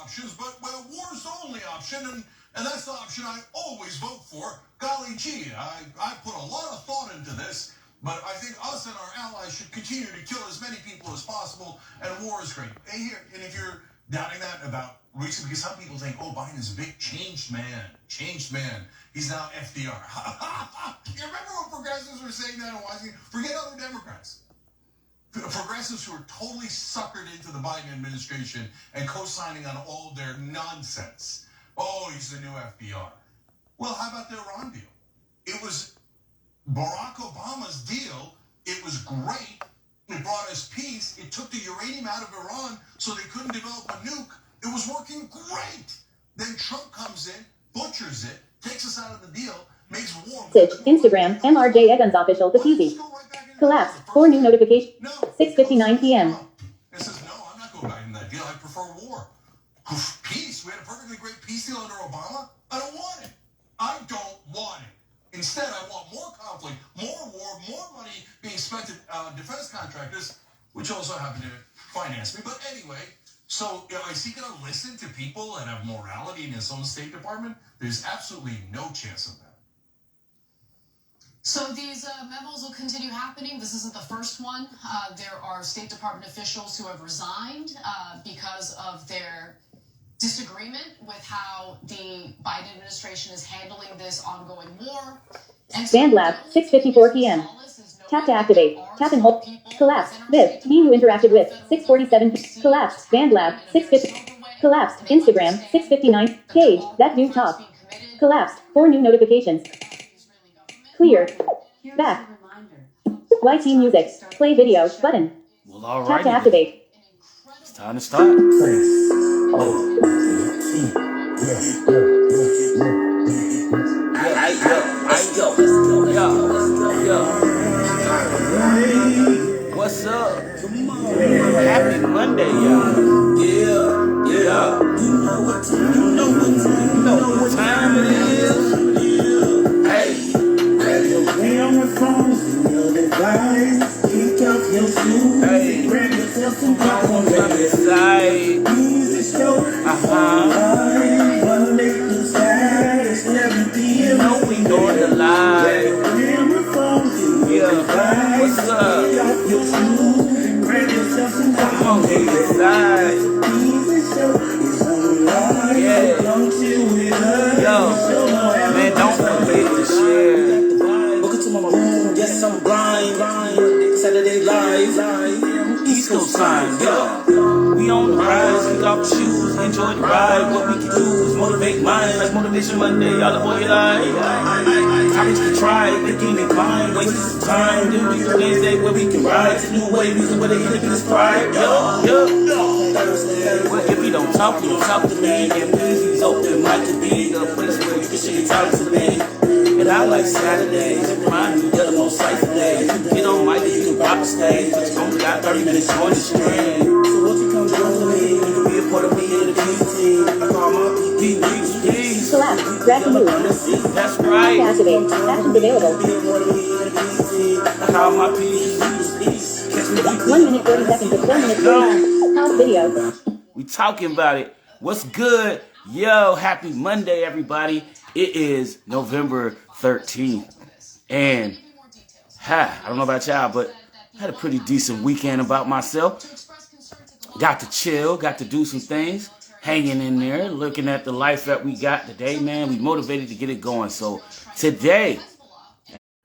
options, but well, war's the only option, and that's the option I always vote for. Golly gee, I put a lot of thought into this, but I think us and our allies should continue to kill as many people as possible, and war is great. And if you're doubting that about recent, because some people think, oh, Biden is a big changed man. He's now FDR. You remember when progressives were saying that in Washington? Forget other Democrats. Progressives who are totally suckered into the Biden administration and co-signing on all their nonsense. Oh, he's the new FDR. Well, how about the Iran deal? It was Barack Obama's deal. It was great. It brought us peace. It took the uranium out of Iran so they couldn't develop a nuke. It was working great. Then Trump comes in, butchers it, takes us out of the deal, makes war. Instagram, MRJ Evans Official, the easy. Collapse. 4 new notifications. 6:59 p.m. It says, no, I'm not going back in that deal. I prefer war. Peace. We had a perfectly great peace deal under Obama. I don't want it. I don't want it. Instead, I want more conflict, more war, more money being spent at defense contractors, which also happen to finance me. But anyway, so is he going to listen to people that have morality in his own State Department? There's absolutely no chance of that. So these memos will continue happening. This isn't the first one. There are State Department officials who have resigned because of their disagreement with how the Biden administration is handling this ongoing war. BandLab, 6:54 p.m. Tap to activate. Tap and hold. Collapse. This. Me you interacted with. 6:47. Collapse. BandLab, 6:50. Collapse. Instagram, 6:59. Page. That dude talk. Collapse. 4 new notifications. Clear. Back. YT music. Play video. Button. Well, all Tap right. to activate. It's time to start. What's up? Happy Monday, y'all. Yeah. You know what time it is. Hey. Play on the phone, your device. Keep up your shoes. Hey. Grab yourself some popcorn. Music show. Monday to Saturday, 7 p.m. know we on the line. Yeah. What's up? Keep up your shoes. Grab yourself some popcorn. Music show is online. Yeah. Don't chill with us. Yo, man, don't forget to share. Welcome to my room. Yes, I'm blind. Saturday live. East Coast time, yo. We on the rise, kick off the shoes, enjoy the ride. What we can do is motivate minds, like Motivation Monday, all aboard your life. Topics to try, thinking inclined, wasting some time. Then we Wednesday where we can ride to new way, music where they interviews pride. Yo. Well, if you don't talk to me. And music's open, mic to be the place where you can share your talent to me. And I like Saturdays, it remind me of the most cypher days. Get on mic and you can pop a stage, but you only got 30 minutes on the stream. So won't you come join me? You can be a part of me in the team. I call my Peace. Collapse. Grab the move. That's Tap to right. activate. Actions available. I call my peace. 1 minute 40 seconds of 4 minutes 49. Pause video. We talking about it. What's good? Yo, happy Monday, everybody. It is November 13th. And, I don't know about y'all, but I had a pretty decent weekend about myself. Got to chill, got to do some things, hanging in there, looking at the life that we got today, man. We motivated to get it going. So today,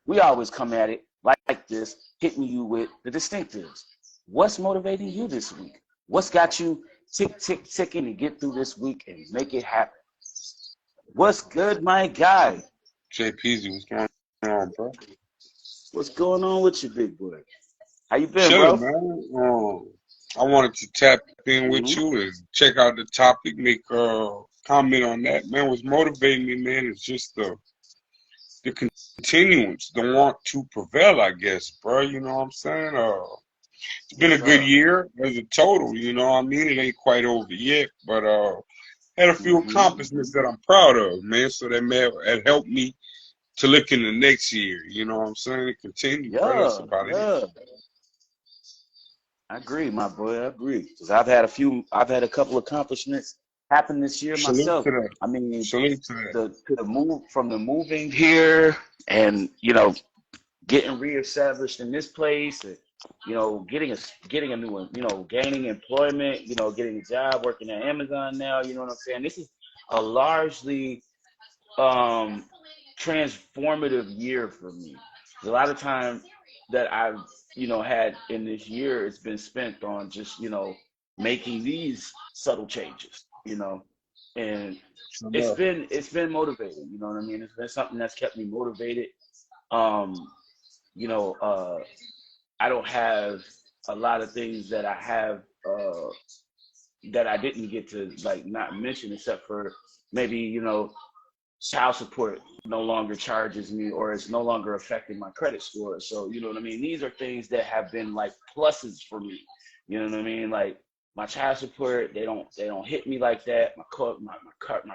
we always come at it like this, hitting you with the distinctives. What's motivating you this week? What's got you ticking to get through this week and make it happen? What's good, my guy? JPZ, what's going on, bro? What's going on with you, big boy? How you been, Chilling, bro? man. I wanted to tap in with you and check out the topic, make a comment on that. Man, what's motivating me, man, is just the continuance, the want to prevail, I guess, bro. You know what I'm saying? It's been a good year as a total, you know what I mean? It ain't quite over yet, but had a few accomplishments that I'm proud of, man. So that may have helped me to look in the next year, you know what I'm saying? Continue, bro. That's about it. I agree, my boy. I agree. Because I've had a couple accomplishments happened this year Salute myself. to that. I mean, Salute to that. the move from the moving here and getting reestablished in this place, and, getting a new one, gaining employment, getting a job, working at Amazon now. You know what I'm saying? This is a largely transformative year for me. A lot of time that I've had in this year, it's been spent on just making these subtle changes, and So, it's been motivating. You know what I mean? It's been something that's kept me motivated. Um, I don't have a lot of things that I have that I didn't get to not mention, except for maybe child support no longer charges me, or it's no longer affecting my credit score. So you know what I mean? These are things that have been like pluses for me. You know what I mean? Like my child support, they don't hit me like that. My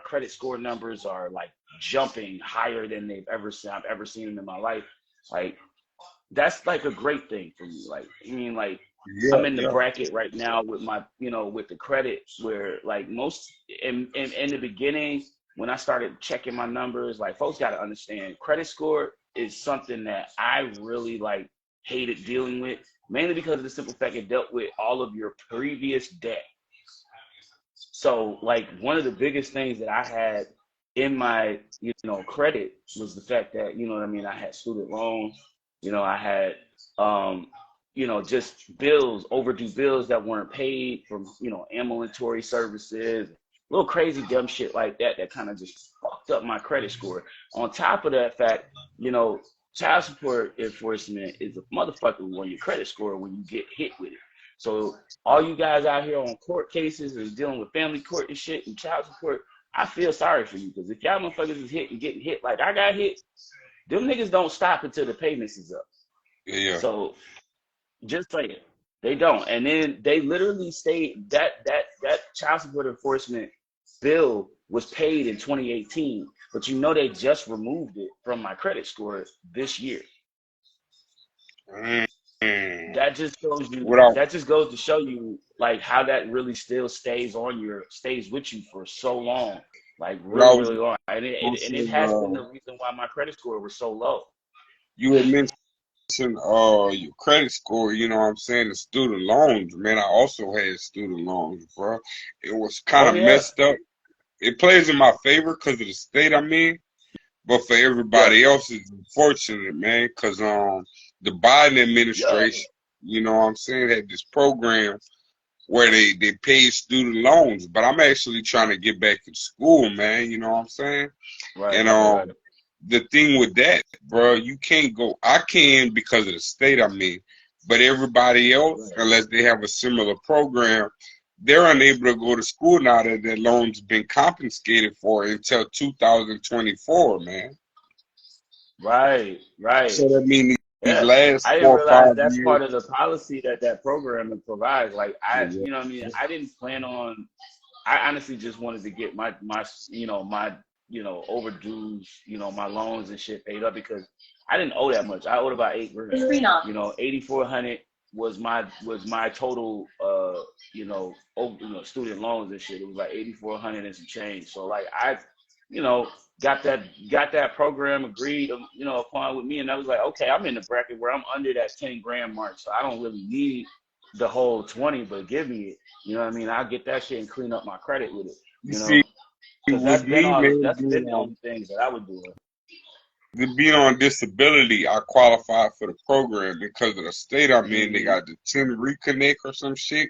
credit score numbers are like jumping higher than I've ever seen them in my life. Like that's like a great thing for me. Like yeah, I'm in the yeah. bracket right now with my with the credit, where like most in the beginning, when I started checking my numbers, like folks got to understand credit score is something that I really hated dealing with, mainly because of the simple fact it dealt with all of your previous debt. So like one of the biggest things that I had in my credit was the fact that I had student loans. I had just overdue bills that weren't paid from ambulatory services, little crazy dumb shit like that kind of just fucked up my credit score. On top of that fact, child support enforcement is a motherfucker on your credit score when you get hit with it. So all you guys out here on court cases and dealing with family court and shit and child support, I feel sorry for you, because if y'all motherfuckers is getting hit like I got hit, them niggas don't stop until the payments is up. Yeah. So just saying, they don't. And then they literally state that child support enforcement bill was paid in 2018, but they just removed it from my credit score this year. Mm. That just shows you. Without, That just goes to show you like how that really still stays with you for so long, like without really long. And it has been the reason why my credit score was so low. you had mentioned your credit score, you know what I'm saying, the student loans, man. I also had student loans, bro. It was kind of messed up. It plays in my favor because of the state I'm in, but for everybody else, it's unfortunate, man, because the Biden administration, you know what I'm saying, had this program where they paid student loans, but I'm actually trying to get back in school, man, you know what I'm saying? Right. And the thing with that, bro, you can't go. I can because of the state I'm in, but everybody else, unless they have a similar program, they're unable to go to school now that their loans been confiscated for until 2024, man. Right. So that means these Yeah, last I didn't 4 or realize 5 that's years. part of the policy that program provides. Like Yeah. what I mean, I didn't plan on. I honestly just wanted to get my overdues, my loans and shit paid up, because I didn't owe that much. I owed about $8,000. 8,400 was my total student loans and shit. It was like 8,400 and some change. So like I got that program agreed upon with me, and I was like, okay, I'm in the bracket where I'm under that 10 grand mark, so I don't really need the whole 20, but give me it. You know what I mean? I'll get that shit and clean up my credit with it. You see, Because that's with been me, all. man, That's been the only things that I would do. being on disability, I qualified for the program because of the state I'm in. They got the 10 Reconnect or some shit.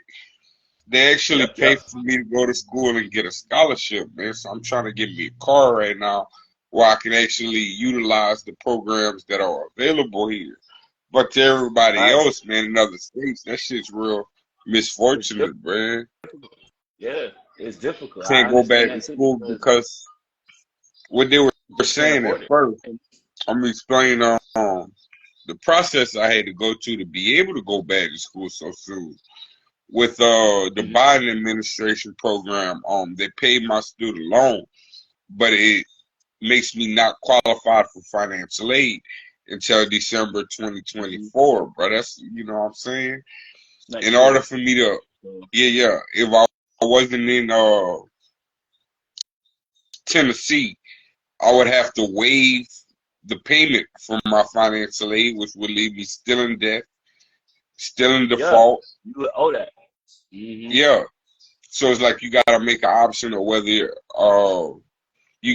They actually pay for me to go to school and get a scholarship, man. So I'm trying to get me a car right now where I can actually utilize the programs that are available here. But to everybody else, man, in other states, that shit's real misfortunate, man. Yeah, it's difficult. Can't go back to school because what they were saying at first, I'm explaining the process I had to go to be able to go back to school so soon. With the Biden administration program, they paid my student loan, but it makes me not qualified for financial aid until December 2024, bro. That's, you know what I'm saying? In order for me to, if I wasn't in Tennessee, I would have to waive the payment from my financial aid, which would leave me still in debt, still in Yeah, default. you would owe that. Mm-hmm. Yeah. So it's like you gotta make an option of whether you're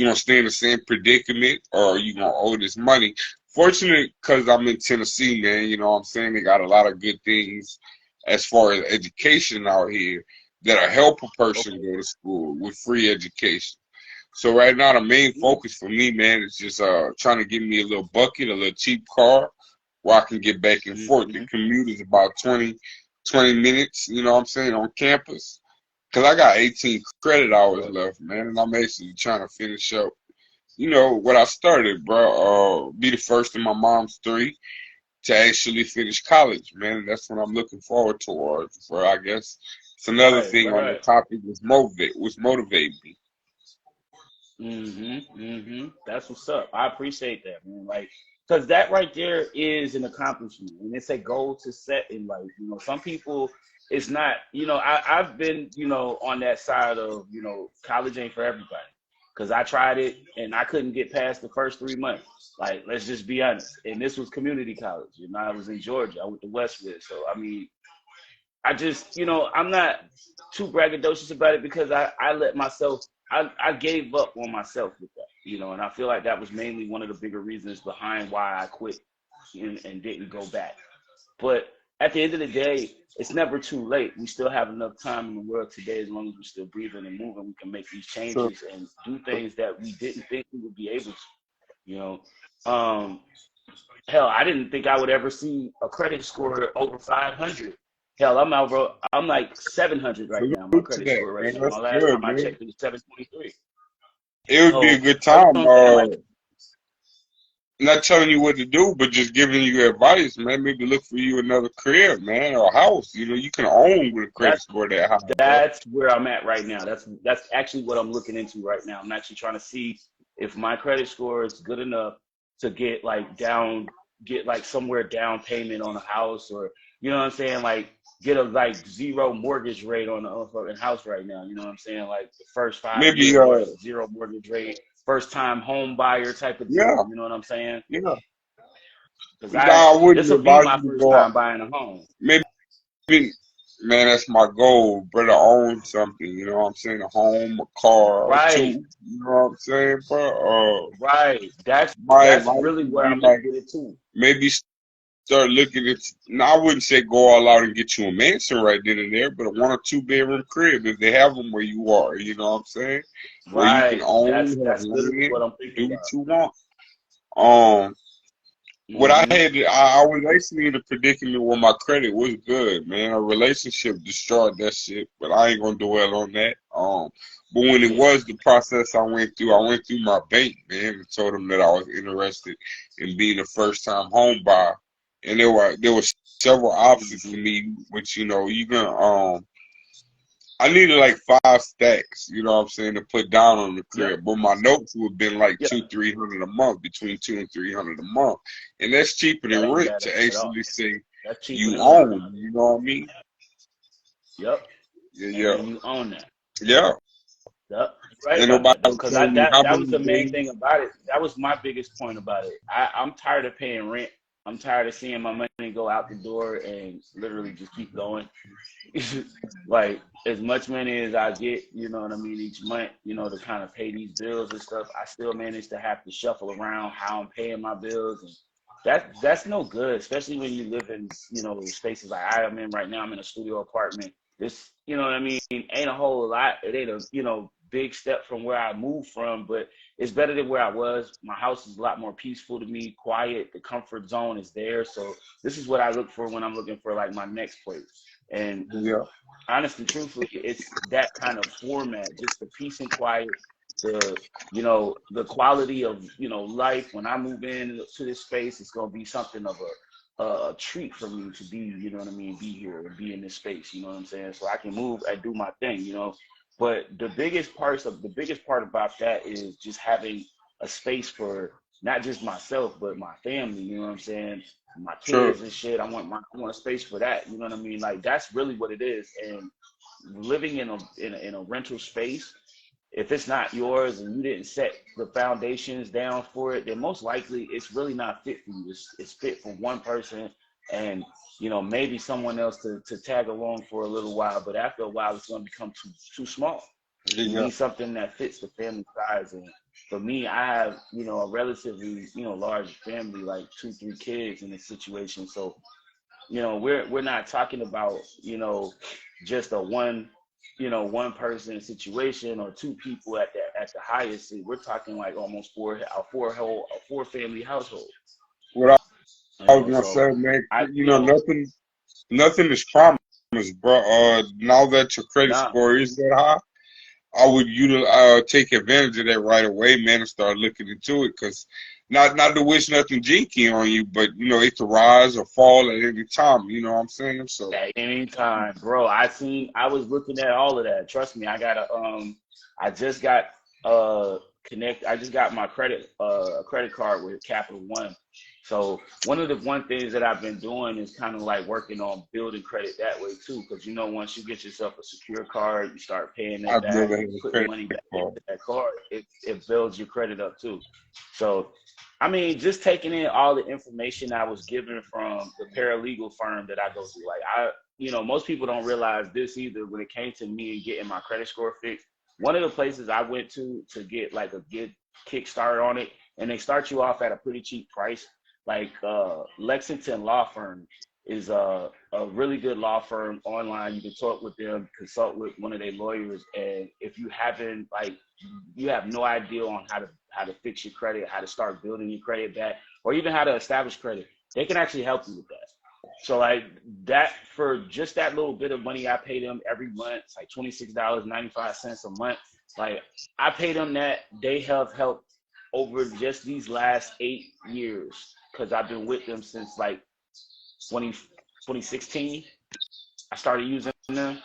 gonna stay in the same predicament or you gonna owe this money. Fortunate because I'm in Tennessee, man, you know what I'm saying? They got a lot of good things as far as education out here that'll help a person Okay. go to school with free education. So right now the main focus for me, man, is just trying to get me a little bucket, a little cheap car where I can get back and forth. The Mm-hmm. commute is about 20 minutes, you know what I'm saying, on campus. Cause I got 18 credit hours Right. left, man, and I'm actually trying to finish up, you know, what I started, bro. Be the first in my mom's three to actually finish college, man. And that's what I'm looking forward towards. For I guess it's another Right. thing on the Right. topic was motivate me. Mm-hmm. Mm-hmm. That's what's up. I appreciate that, man. Like, because that right there is an accomplishment, and it's a goal to set in life. You know, some people, it's not. You know, I've been, you know, on that side of, you know, college ain't for everybody. Because I tried it and I couldn't get past the first 3 months. Like, let's just be honest. And this was community college. You know, I was in Georgia. I went to Westwood. So I mean, I just, you know, I'm not too braggadocious about it because I let myself, I gave up on myself with that, you know, and I feel like that was mainly one of the bigger reasons behind why I quit and didn't go back. But at the end of the day, it's never too late. We still have enough time in the world today, as long as we're still breathing and moving, we can make these Sure. changes and do things that we didn't think we would be able to, you know. Um, Hell, I didn't think I would ever see a credit score over 500. Hell, I'm like 700 right now. My Salute to credit that, score right man. now. My That's last good, time I man. checked, it was 723. It would be a So good that's what time. I'm saying. Like, Not telling you what to do, but just giving you advice, man. Maybe look for you another career, man, or a house. You know, you can own with a credit that's score that high, bro. that's where I'm at right now. That's actually what I'm looking into right now. I'm actually trying to see if my credit score is good enough to get like somewhere down payment on a house, or you know what I'm saying, like get a like zero mortgage rate on a fucking house right now. You know what I'm saying, like the first five Maybe, years, zero mortgage rate, first time home buyer type of yeah, deal. You know what I'm saying? yeah. Because Nah, I this wouldn't will be advise my you to first go out. time buying a home. Maybe, man, that's my goal, bro, to own something. You know what I'm saying? A home, a car, or two. Right. You know what I'm saying, bro? Right. My That's advice really would where be I'm like with it too. maybe start looking at. Now, I wouldn't say go all out and get you a mansion right then and there, but a 1 or 2 bedroom crib if they have them where you are. You know what I'm saying? Where you can Right. own, have That's literally land, what I'm thinking do what about. you want. Um, what I Hmm. had, I was actually in a predicament where my credit was good, man. A relationship destroyed that shit, but I ain't gonna dwell on that. But when it Yeah. was the process I went through my bank, man, and told them that I was interested in being a first time home buyer, and there were several options Hmm. for me, which you know you can I needed like 5 stacks, you know what I'm saying, to put down on the Yep. crib. But my notes would have been like Yeah. 200-300 a month, between 200 and 300 a month. And that's cheaper That than ain't rent bad to at all. actually say That's cheaper you than rent. own, you know what I mean? Yep. Yeah, yeah. And you own that. Yeah. Yep. You're right Ain't about that though, nobody because telling me how that was many the main days. thing about it. That was my biggest point about it. I'm tired of paying rent. I'm tired of seeing my money go out the door and literally just keep going. Like as much money as I get, you know what I mean, each month, you know, to kind of pay these bills and stuff, I still manage to have to shuffle around how I'm paying my bills, and that's no good, especially when you live in, you know, spaces like I am in right now. I'm in a studio apartment. This, you know what I mean, ain't a whole lot. It ain't a, you know, big step from where I moved from, but it's better than where I was. My house is a lot more peaceful to me, quiet. The comfort zone is there. So this is what I look for when I'm looking for like my next place. And Yeah, honestly, truthfully, it's that kind of format, just the peace and quiet, the, you know, the quality of, you know, life. When I move in to this space, it's gonna be something of a treat for me to be, you know what I mean, be here and be in this space, you know what I'm saying? So I can move and do my thing, you know. But the biggest part about that is just having a space for not just myself, but my family, you know what I'm saying? My true. kids and shit. I want a space for that. You know what I mean? Like that's really what it is. And living in a rental space, if it's not yours and you didn't set the foundations down for it, then most likely it's really not fit for you. It's fit for one person and, you know, maybe someone else to tag along for a little while, but after a while it's going to become too small. You Yeah. need something that fits the family size. And for me, I have, you know, a relatively, you know, large family, like 2-3 kids in this situation. So, you know, we're not talking about, you know, just a one person situation or two people at the highest. We're talking like almost a four family household. What You I was know, gonna so say, man, I, you you know, know, nothing is promised, bro. Now that your credit nah. score is that high, I would take advantage of that right away, man, and start looking into it. Cause not to wish nothing jinky on you, but you know it could rise or fall at any time. You know what I'm saying? So At any time, bro. I was looking at all of that. Trust me, I just got I just got my credit card with Capital One. So one of the things that I've been doing is kind of like working on building credit that way too. Because you know, once you get yourself a secure card, you start paying that I've back, never had a putting credit money back card. into that card, it builds your credit up too. So I mean, just taking in all the information I was given from the paralegal firm that I go to. Like you know, most people don't realize this either when it came to me and getting my credit score fixed. One of the places I went to get like a good kickstart on it, and they start you off at a pretty cheap price. Like Lexington Law Firm is a really good law firm online. You can talk with them, consult with one of their lawyers, and if you haven't you have no idea on how to fix your credit, how to start building your credit back, or even how to establish credit, they can actually help you with that. So like that, for just that little bit of money I pay them every month, it's like $26.95 a month. Like I pay them that, they have helped over just these last 8 years, because I've been with them since like 2016. I started using them.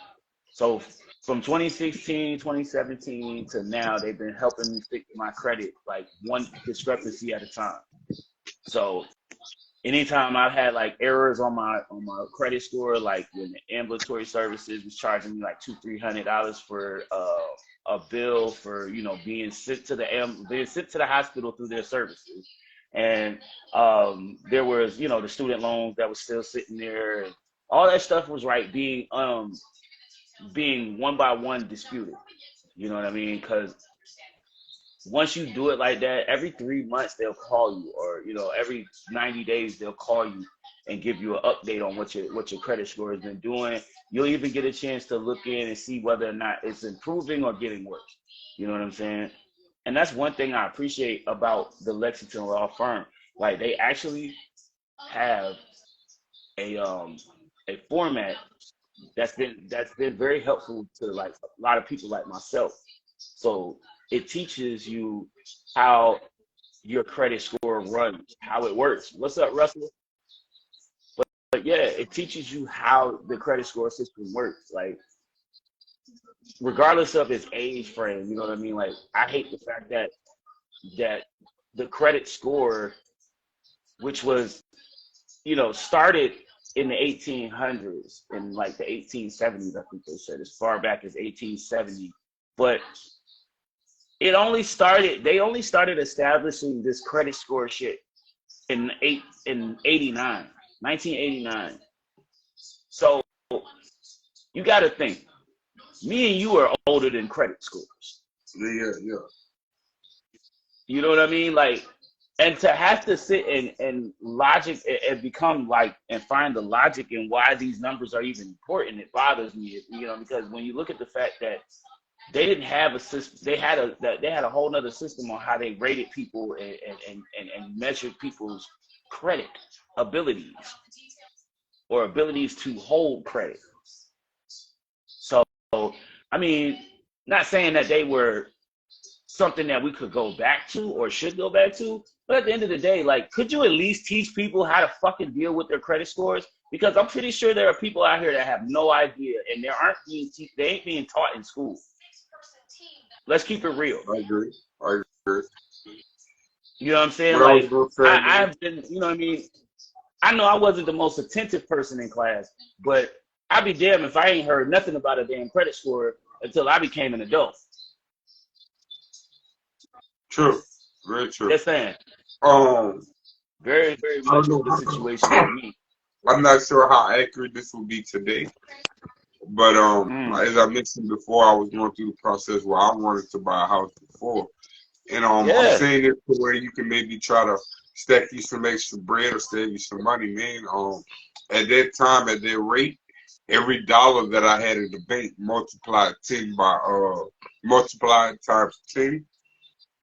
So from 2016, 2017 to now, they've been helping me fix my credit, like one discrepancy at a time. So anytime I've had like errors on my credit score, like when the ambulatory services was charging me like $200-300 for a bill for, you know, being sent to the hospital through their services, and there was, you know, the student loans that was still sitting there, and all that stuff was being one by one disputed. You know what I mean? Because once you do it like that, every 3 months they'll call you, or you know, every 90 days they'll call you and give you an update on what your credit score has been doing. You'll even get a chance to look in and see whether or not it's improving or getting worse. You know what I'm saying? And that's one thing I appreciate about the Lexington Law Firm. Like they actually have a format that's been very helpful to like a lot of people like myself. So it teaches you how your credit score runs, how it works. What's up, Russell? But yeah, it teaches you how the credit score system works. Like regardless of its age frame, you know what I mean? Like I hate the fact that the credit score, which was, you know, started in the 1800s, in like the 1870s, I think they said, as far back as 1870. But they only started establishing this credit score shit in 1989. So you got to think, me and you are older than credit scores. Yeah. You know what I mean? Like, and to have to sit and logic and become like and find the logic in why these numbers are even important, it bothers me. You know, because when you look at the fact that they didn't have a system, they had a whole nother system on how they rated people and measured people's credit abilities or abilities to hold credit. So I mean, not saying that they were something that we could go back to or should go back to, but at the end of the day, like, could you at least teach people how to fucking deal with their credit scores? Because I'm pretty sure there are people out here that have no idea, and they ain't being taught in school. Let's keep it real. I agree. You know what I'm saying? What I Like, was gonna say, man, I've been, you know what I mean? I know I wasn't the most attentive person in class, but I'd be damned if I ain't heard nothing about a damn credit score until I became an adult. True. Very true. Just saying. Um, Very, very I don't much know the situation with me. I'm not sure how accurate this will be today, but as I mentioned before, I was going through the process where I wanted to buy a house before, and I'm Yeah. saying it to where you can maybe try to stack you some extra bread or save you some money, man. At that time, at that rate, every dollar that I had in the bank multiplied times 10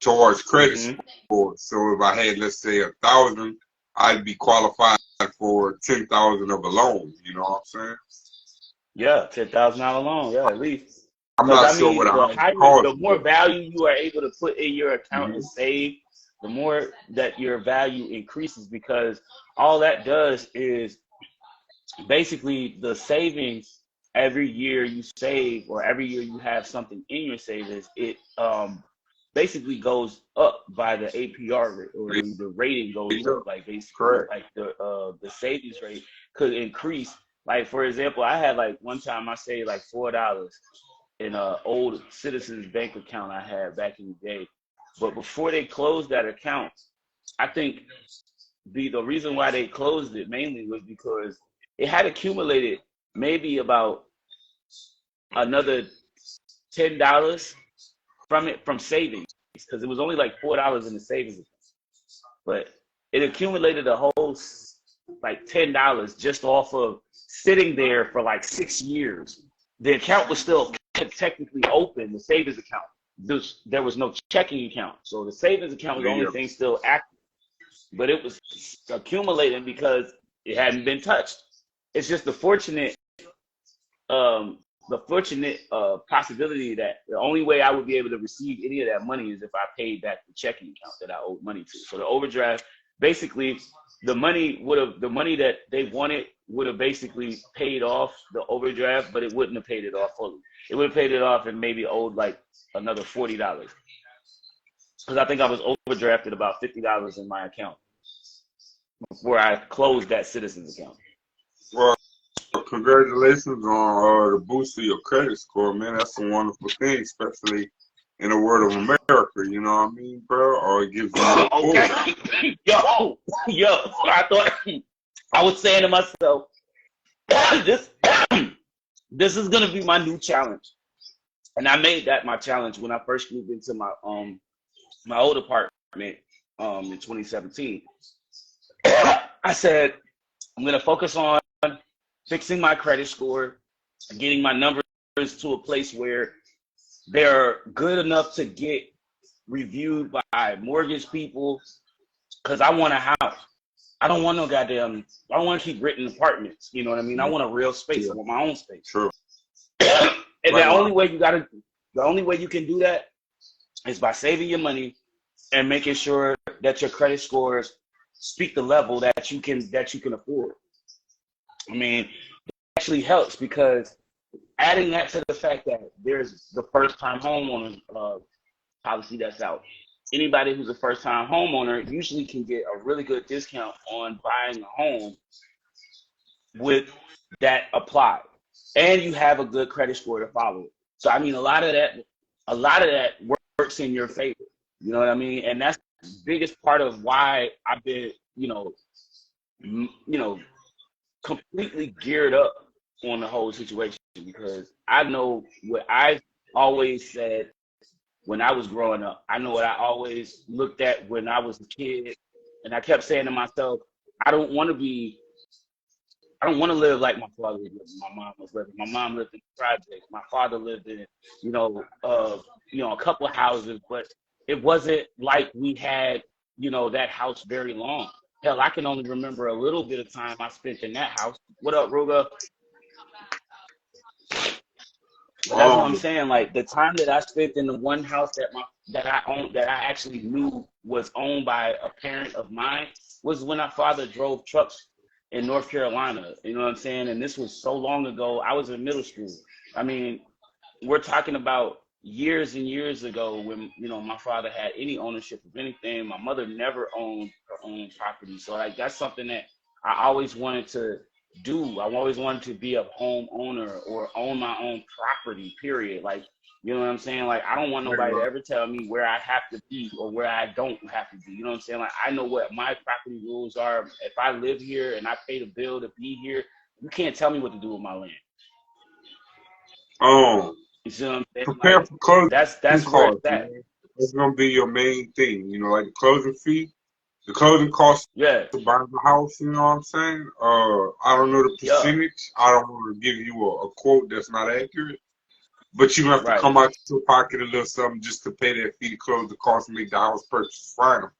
towards credit Mm-hmm. score. So if I had, let's say, 1,000, I'd be qualified for 10,000 of a loan. You know what I'm saying? Yeah, $10,000 loan. Yeah, at least. I'm Because not I sure what mean, a house the costs, more but value you are able to put in your account and mhm, save, the more that your value increases. Because all that does is basically the savings. Every year you save, or every year you have something in your savings, it basically goes up by the APR rate, or the rating goes yeah, up. Like basically, correct. like the savings rate could increase. Like for example, I had like one time I saved like $4 in a old Citizens Bank account I had back in the day. But before they closed that account, I think the reason why they closed it mainly was because it had accumulated maybe about another $10 from savings, because it was only like $4 in the savings account. But it accumulated a whole like $10 just off of sitting there for like 6 years. The account was still technically open, the savings account. There was no checking account. So the savings account was the only Yeah, thing still active. But it was accumulating because it hadn't been touched. It's just the fortunate possibility that the only way I would be able to receive any of that money is if I paid back the checking account that I owed money to. So the overdraft, basically, the money that they wanted would have basically paid off the overdraft, but it wouldn't have paid it off fully. It would have paid it off and maybe owed like another $40, because I think I was overdrafted about $50 in my account before I closed that Citizens account. well, congratulations on the boost of your credit score, man. That's a wonderful thing, especially in the world of America. You know what I mean, bro? Or it gives you more pull. Okay, yo, I thought I was saying to myself, this this is gonna be my new challenge, and I made that my challenge when I first moved into my old apartment in 2017. I said I'm gonna focus on fixing my credit score, getting my numbers to a place where they're good enough to get reviewed by mortgage people, because I want a house. I don't want no goddamn, I don't want to keep renting apartments. You know what I mean? I want a real space. I want my own space. True. And Right the on. only way you can do that is by saving your money and making sure that your credit scores speak the level that you can afford. I mean, it actually helps, because adding that to the fact that there's the first time homeowner policy that's out. Anybody who's a first time homeowner usually can get a really good discount on buying a home with that applied, and you have a good credit score to follow it. So I mean, a lot of that works in your favor. You know what I mean? And that's the biggest part of why I've been, completely geared up on the whole situation, because I know what I always said when I was growing up. I know what I always looked at when I was a kid, and I kept saying to myself, I don't want to live like my father was living, my mom was living. My mom lived in the projects. My father lived in, a couple of houses, but it wasn't like we had, that house very long. Hell, I can only remember a little bit of time I spent in that house. What up, Ruga? But that's what I'm saying. Like, the time that I spent in the one house that I owned, that I actually knew was owned by a parent of mine, was when my father drove trucks in North Carolina. You know what I'm saying? And this was so long ago. I was in middle school. I mean, we're talking about years and years ago when, my father had any ownership of anything. My mother never owned her own property. So like, that's something that I always wanted to do. I always wanted to be a home owner or own my own property, period. Like, You know what I'm saying? Like, I don't want nobody to Right. ever tell me where I have to be or where I don't have to be. You know what I'm saying? Like, I know what my property rules are. If I live here and I pay the bill to be here, you can't tell me what to do with my land. Um, You see what I'm saying? prepare Like, for closing that's where it's costs, at. man. That's gonna be your main thing. You know, like the closing fee, the closing costs Yeah. to buy the house. You know what I'm saying? I don't know the Yeah. percentage. I don't want to give you a quote that's not accurate. But you have to Right. come out your pocket a little something just to pay that fee to close the cost and make the house purchase final.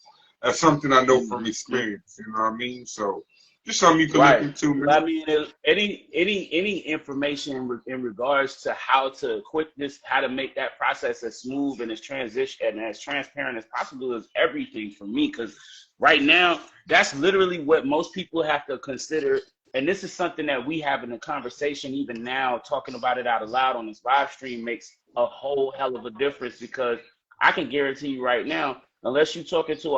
That's something I know from Mhm. experience. You know what I mean? So just something you can look Right. into, Well, I man. mean, any information in regards to how to quit this, how to make that process as smooth and as transition and as transparent as possible is everything for me. Because right now, that's literally what most people have to consider. And this is something that we have in a conversation even now, talking about it out loud on this live stream makes a whole hell of a difference because I can guarantee you right now, unless you're talking to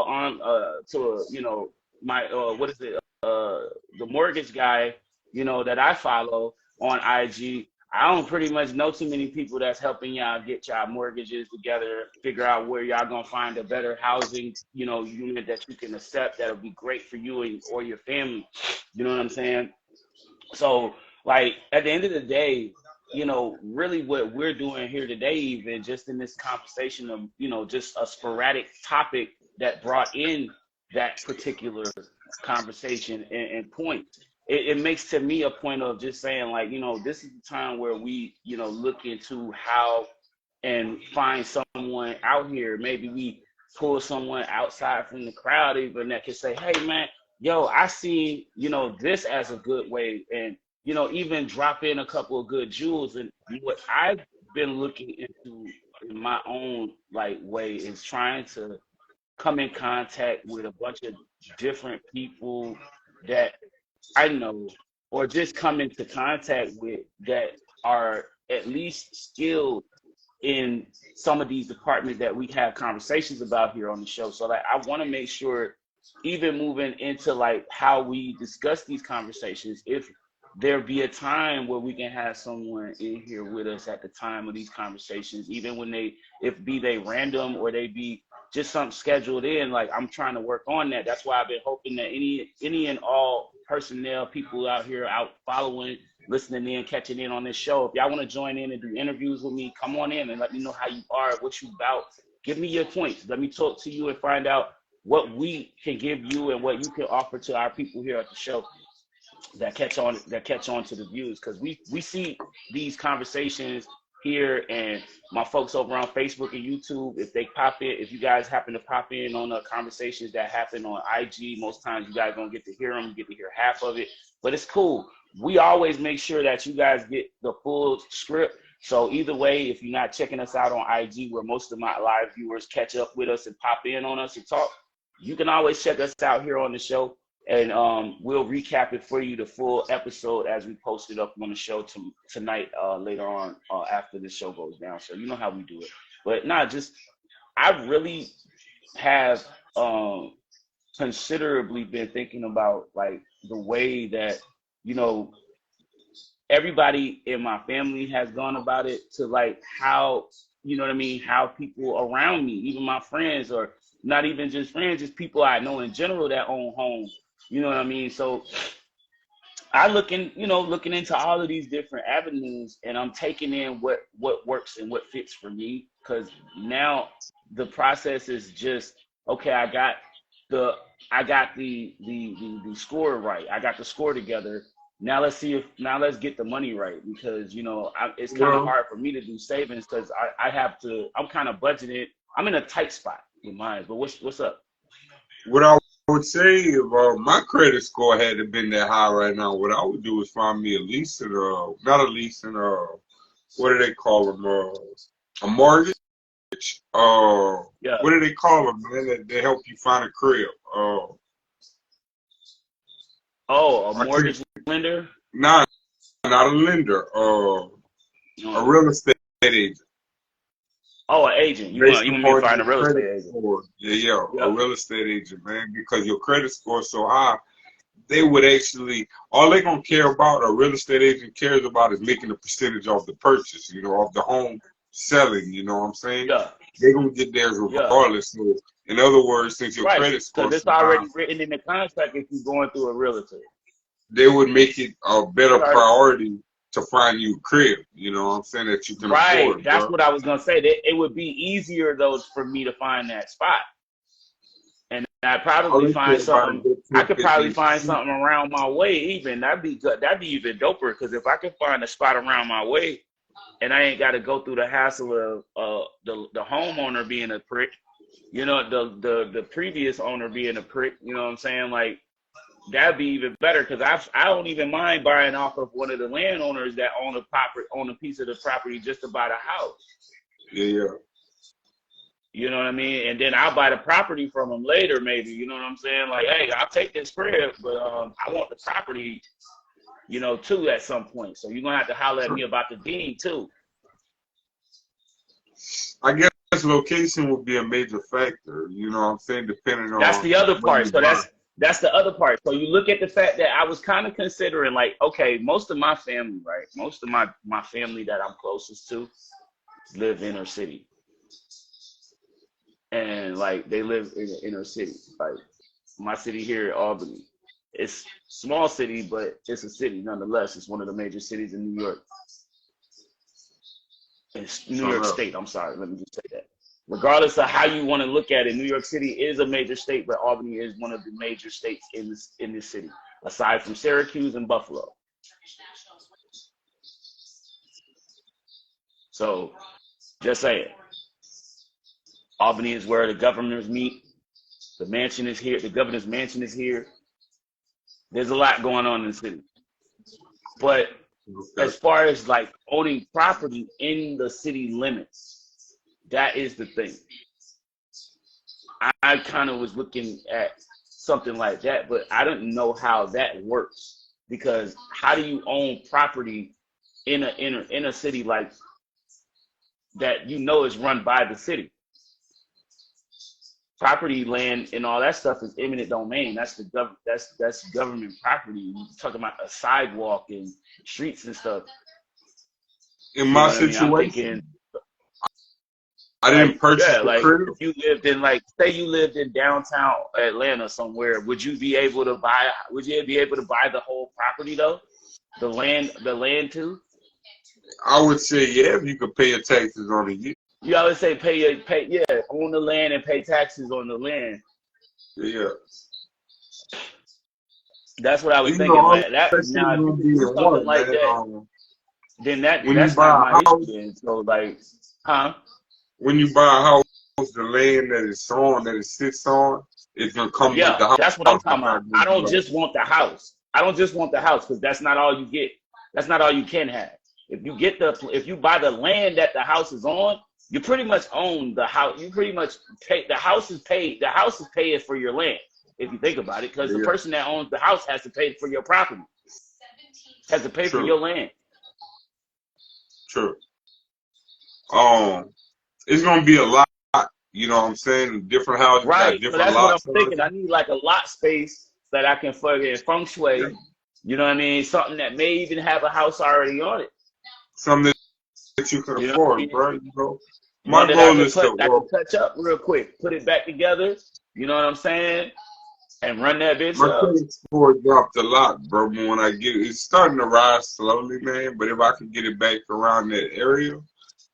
my what is it? The mortgage guy, that I follow on IG, I don't pretty much know too many people that's helping y'all get y'all mortgages together, figure out where y'all gonna find a better housing, unit that you can accept that'll be great for you and or your family. You know what I'm saying? So, like, at the end of the day, really what we're doing here today, even just in this conversation of, just a sporadic topic that brought in that particular conversation and point, it makes to me a point of just saying, like, this is the time where we, look into how and find someone out here. Maybe we pull someone outside from the crowd even that can say, hey, man, yo, I see, this as a good way. And, even drop in a couple of good jewels. And what I've been looking into in my own like way is trying to come in contact with a bunch of different people that I know, or just come into contact with that are at least skilled in some of these departments that we have conversations about here on the show. So like I want to make sure, even moving into like how we discuss these conversations, if there be a time where we can have someone in here with us at the time of these conversations, even when if be they random or they be just something scheduled in, like I'm trying to work on that. That's why I've been hoping that any and all personnel, people out here out following, listening in, catching in on this show. If y'all want to join in and do interviews with me, come on in and let me know how you are, what you about. Give me your points. Let me talk to you and find out what we can give you and what you can offer to our people here at the show that catch on to the views, because we see these conversations here, and my folks over on Facebook and YouTube, if you guys happen to pop in on the conversations that happen on IG, most times you guys don't get to hear them, you get to hear half of it, but it's cool. We always make sure that you guys get the full script. So either way, if you're not checking us out on IG, where most of my live viewers catch up with us and pop in on us and talk, you can always check us out here on the show, and we'll recap it for you, the full episode, as we post it up on the show tonight, later on, after the show goes down. So you know how we do it. But I really have considerably been thinking about like the way that, everybody in my family has gone about it, to like how, how people around me, even my friends, or not even just friends, just people I know in general that own homes. You know what I mean? So I looking into all of these different avenues, and I'm taking in what works and what fits for me. Because now the process is just, okay, I got the score right. I got the score together. Now let's get the money right, because it's kind of Well, hard for me to do savings, because I'm kind of budgeted. I'm in a tight spot with mine. But what's up? what I would say, if my credit score hadn't been that high right now, what I would do is find me a leasing, not a leasing, what do they call them? A mortgage. Yeah. What do they call them, man? That they help you find a crib. A I can't. mortgage lender? Not a lender. A real estate agent. Oh, an agent. You Based want me to upon find your a real estate credit agent? score. Yeah, a Yeah. real estate agent, man. Because your credit score is so high, they would actually, all they're gonna care about, a real estate agent cares about, is making a percentage of the purchase, of the home selling. You know what I'm saying? Yeah, They're gonna get theirs yeah. regardless. So, in other words, since your Right, credit because score it's so high, already written in the contract if you're going through a realtor. they would make it a better You heard it? priority to find you a crib. You know what I'm saying, that you can Right. afford, That's bro. what I was gonna say. That it would be easier though for me to find that spot. And I'd All probably they find care about is something. that I could probably 250. find something around my way. Even that'd be good. That'd be even doper. Because if I could find a spot around my way, and I ain't got to go through the hassle of the homeowner being a prick, you know, the previous owner being a prick. You know what I'm saying? Like that'd be even better. Because I don't even mind buying off of one of the landowners that own a piece of the property just to buy the house. Yeah, yeah. You know what I mean? And then I'll buy the property from them later, maybe. You know what I'm saying? Like, hey, I'll take this crib, but I want the property, you know, too, at some point. So you're gonna have to holler at me about the deed too. I guess location would be a major factor. You know what I'm saying, depending That's on the other where part. you So buy. that's the other part. So you look at the fact that I was kind of considering, like, okay, most of my family, right? Most of my family that I'm closest to live inner city. And like they live in the inner city. Like my city here, Albany. It's small city, but it's a city nonetheless. It's one of the major cities in New York. It's New York So, State. I'm sorry, let me just say that. Regardless of how you want to look at it, New York City is a major state, but Albany is one of the major states in this city, aside from Syracuse and Buffalo. So just saying, Albany is where the governors meet. The mansion is here. The governor's mansion is here. There's a lot going on in the city. But okay. as far as like owning property in the city limits, that is the thing. I kind of was looking at something like that, but I don't know how that works because how do you own property in a city like that? You know, is run by the city. Property, land, and all that stuff is eminent domain. That's that's government property. You're talking about a sidewalk and streets and stuff. In You my know what I mean? I'm situation, thinking, I didn't purchase the like crib. if you lived in like, say you lived in downtown Atlanta somewhere, would you be able to buy? Would you be able to buy the whole property though? The land too. I would say, yeah, if you could pay your taxes on it. You always say own the land and pay taxes on the land. Yeah. That's what I was You know, thinking. all Like that that shit now, if gonna you be could do in something one, like man. that, then When you that's buy not a my issue house, then. So like, huh? when you buy a house, the land that it's on, that it sits on, it's gonna come with Yeah, the house. that's what I'm It's talking not about. gonna I be don't like, just want the house. I don't just want the house because that's not all you get. That's not all you can have. If you buy the land that the house is on, you pretty much own the house. You pretty much pay. The house is paid. The house is paying for your land. If you think about it, because the yeah, person that owns the house has to pay for your property, has to pay for true, your land. true. It's gonna be a lot. You know what I'm saying? Different houses got Right. So different that's what lot I'm thinking. I sizes. need like a lot space that I can fucking feng Yeah. shui. You know what I mean? Something that may even have a house already on it. Something that you can You know what I afford, mean? bro. You know, One my that I goal could is to, I well, could touch up real quick, put it back together. You know what I'm saying? And run that bitch my up. credit score dropped a lot, bro. But when I get it's starting to rise slowly, man. But if I can get it back around that area,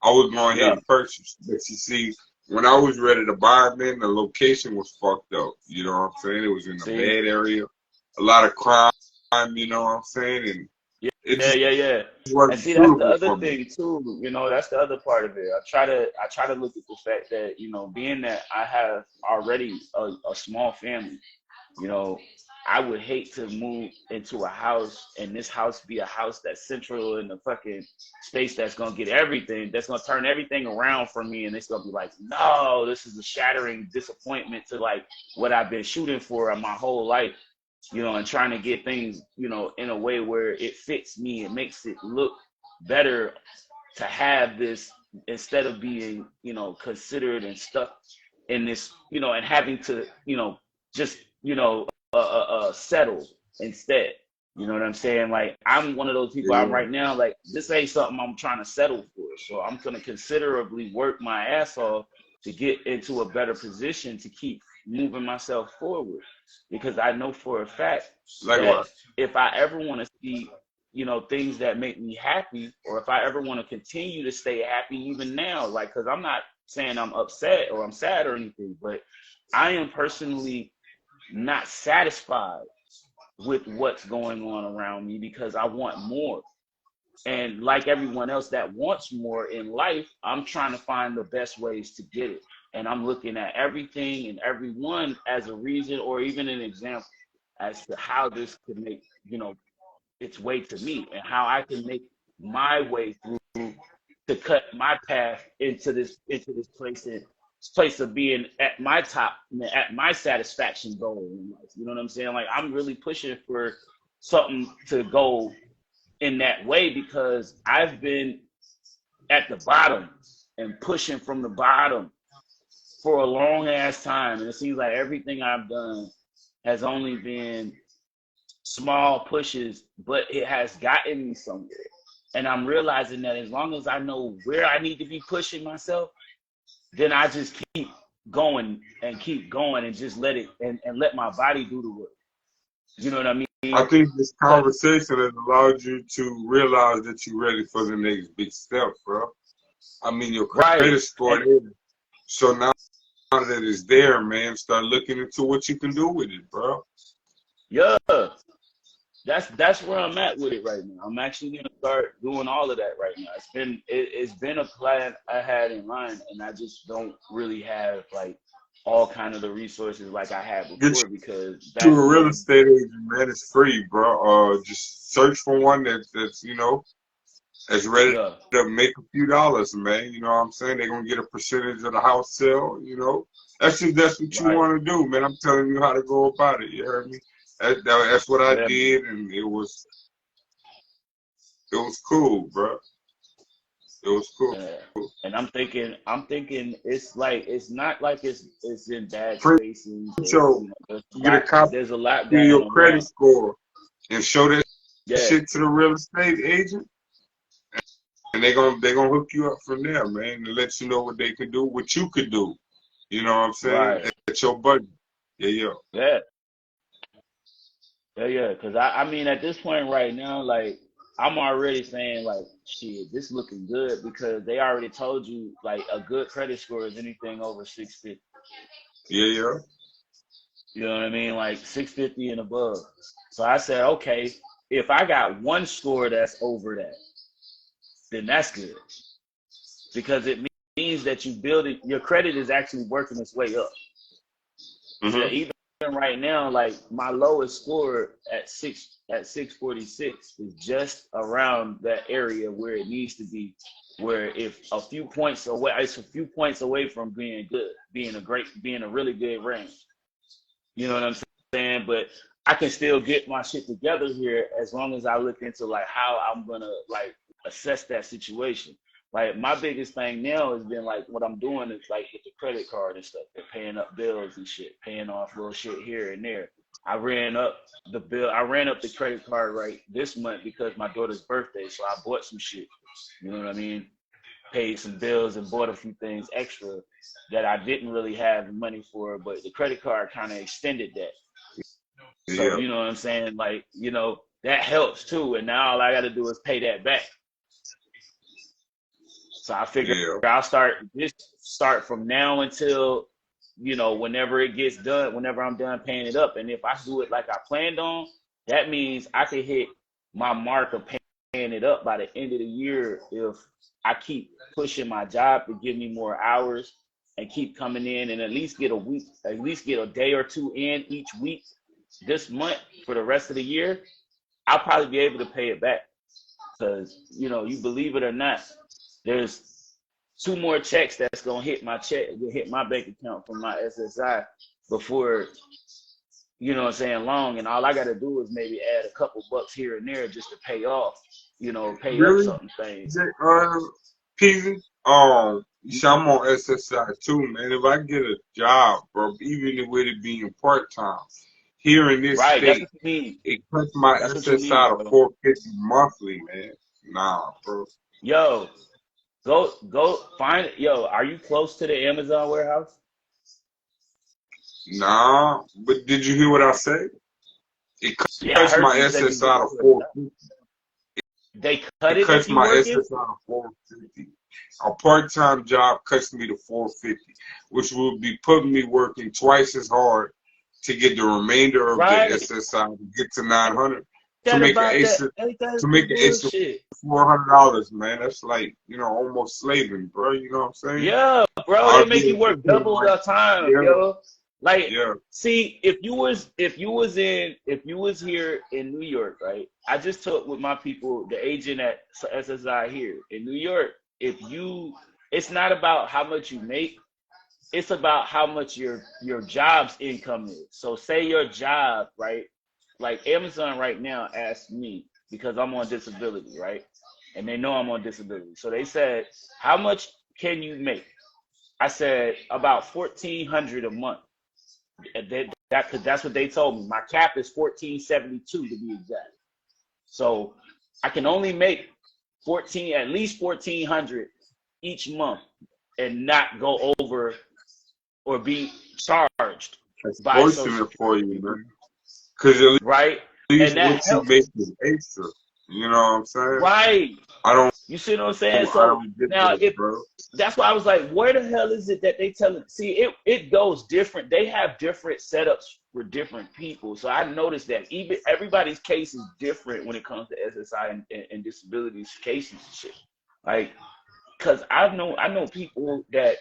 I was going ahead Yeah. and purchase. But you see, when I was ready to buy it, man, the location was fucked up. You know what I'm saying? It was in a See? bad area, a lot of crime. You know what I'm saying? And it Yeah, just yeah, yeah. And wasn't see, that's the suitable other for me. thing too. You know, that's the other part of it. I try to look at the fact that, you know, being that I have already a small family, you know, I would hate to move into a house and this house be a house that's central in the fucking space that's gonna get everything, that's gonna turn everything around for me, and it's gonna be like, no, this is a shattering disappointment to like what I've been shooting for my whole life, you know, and trying to get things, you know, in a way where it fits me, it makes it look better to have this instead of being, you know, considered and stuck in this, you know, and having to, you know, just, you know, settle instead. You know what I'm saying? Like, I'm one of those people. I'm right now, like, this ain't something I'm trying to settle for. So I'm going to considerably work my ass off to get into a better position to keep moving myself forward. Because I know for a fact that if I ever want to see, you know, things that make me happy, or if I ever want to continue to stay happy even now, like, because I'm not saying I'm upset or I'm sad or anything, but I am personally not satisfied with what's going on around me because I want more. And like everyone else that wants more in life, I'm trying to find the best ways to get it. And I'm looking at everything and everyone as a reason or even an example as to how this could make, you know, its way to me and how I can make my way through to cut my path into this place of being at my top, at my satisfaction goal in life. You know what I'm saying? Like, I'm really pushing for something to go in that way because I've been at the bottom and pushing from the bottom for a long ass time. And it seems like everything I've done has only been small pushes, but it has gotten me somewhere. And I'm realizing that as long as I know where I need to be pushing myself, then I just keep going and just let it and let my body do the work. You know what I mean? I think this conversation has allowed you to realize that you're ready for the next big step, bro. I mean, your credit score there. So now that it's there, man, start looking into what you can do with it, bro. Yeah. That's where I'm at with it right now. I'm actually gonna start doing all of that right now. It's been a plan I had in mind, and I just don't really have like all kind of the resources like I had before because to a real estate agent, man. It's free, bro. Just search for one that's you know that's ready to make a few dollars, man. You know what I'm saying? They're gonna get a percentage of the house sale. You know, that's what you want to do, man. I'm telling you how to go about it. You heard me? That's what I did, and it was cool, bro. It was cool. And I'm thinking it's like it's not like it's in bad spaces. So get a copy. There's a lot of going your on credit score and show that Yeah. shit to the real estate agent, and they're gonna hook you up from there, man, and let you know what they could do, what you could do. You know what I'm saying? Right. At your budget. Yeah. Because I mean, at this point right now, like, I'm already saying, like, shit, this looking good because they already told you, like, a good credit score is anything over 650. Yeah. You know what I mean? Like, 650 and above. So I said, okay, if I got one score that's over that, then that's good. Because it means that you build it, your credit is actually working its way up. Mm-hmm. So even right now, like, my lowest score at 646 is just around that area where it needs to be. Where if it's a few points away from being good, being a really good range. You know what I'm saying? But I can still get my shit together here as long as I look into like how I'm gonna like assess that situation. Like, my biggest thing now has been like what I'm doing is like with the credit card and stuff, and paying up bills and shit, paying off little shit here and there. I ran up the credit card right this month because my daughter's birthday, so I bought some shit. You know what I mean? Paid some bills and bought a few things extra that I didn't really have the money for, but the credit card kind of extended that. So, you know what I'm saying? Like, you know, that helps too. And now all I got to do is pay that back. So I figure I'll start from now until, you know, whenever it gets done, whenever I'm done paying it up. And if I do it like I planned on, that means I can hit my mark of paying it up by the end of the year if I keep pushing my job to give me more hours and keep coming in and at least get a day or two in each week this month for the rest of the year. I'll probably be able to pay it back because, you know, you believe it or not, there's 2 more checks that's gonna hit my bank account from my SSI before, you know what I'm saying, long. And all I gotta do is maybe add a couple bucks here and there just to pay off, you know, up something things. Peasy, I'm on SSI too, man. If I get a job, bro, even with it being part-time, here in this Right, that's state, what you need. it cuts my That's what you need, SSI to bro. 450 monthly, man. Nah, bro. Yo, go find it. Yo, are you close to the Amazon warehouse? Nah, but did you hear what I said? It Yeah, I cuts heard my you said you SSI get to to it. 450. They cut It it if cuts you my working? SSI to 450. A part-time job cuts me to 450, which will be putting me working twice as hard to get the remainder of the Right. SSI to get to 900 to That make an about that. extra Ain't that to make some an extra bullshit? $400, man. That's like, almost slaving, bro. You know what I'm saying? Yeah, bro, they I'll be make you able to work pay double my the time, yeah, yo. Like, yeah. see, if you was here in New York, right? I just took with my people, the agent at SSI here in New York. It's not about how much you make, it's about how much your job's income is. So say your job, right? Like Amazon right now asked me because I'm on disability, right? And they know I'm on disability. So they said, how much can you make? I said about 1,400 a month. Cause that's what they told me. My cap is 1,472 to be exact. So I can only make at least 1,400 each month and not go over or be charged That's by Social fortunate for you, Security, man. Because at right? least And that what you helps, make is extra. You know what I'm saying? right? I don't You see what I'm saying? I So don't get now, that, if bro. that's why I was like, where the hell is it that they tell it? See, it goes different. They have different setups for different people. So I noticed that even everybody's case is different when it comes to SSI and disabilities cases and shit. Like, cause I know people that,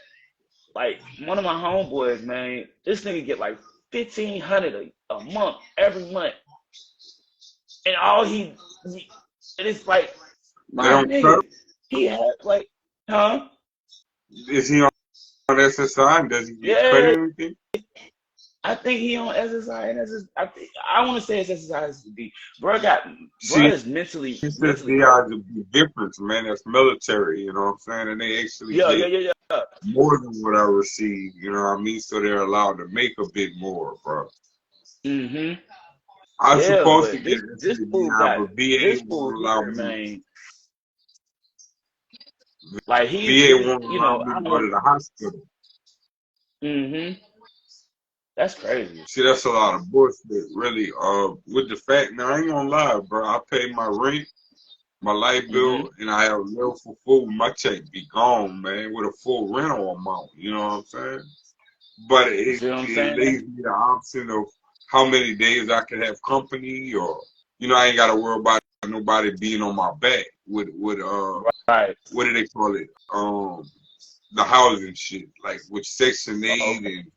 like, one of my homeboys, man, this nigga get like 1,500 a month every month, and and it's like, They my don't cut him? nigga, he had like, huh? Is he on SSI and does he get cut Yeah, anything? I think he on SSI and I want to say it's SSI SSD. Bro See, is mentally SSDI is a big difference, man. That's military, you know what I'm saying? And they actually get yeah. more than what I receive, you know what I mean? So they're allowed to make a bit more, bro. Mm-hmm. I'm Yeah, supposed to but get this fool SSDI, but VA won't allow here, me. man. Like VA won't you allow know, me I to go don't. to the hospital. Mm-hmm. That's crazy. See, that's a lot of bullshit, really. With the fact, now I ain't gonna lie, bro. I pay my rent, my light bill, Mm-hmm. and I have little for food. My check be gone, man, with a full rental amount. You know what I'm saying? But You it, see what I'm it saying? leaves me the option of how many days I can have company, or I ain't gotta worry about nobody being on my back with Right. what do they call it? The housing shit, like with Section 8 Okay. and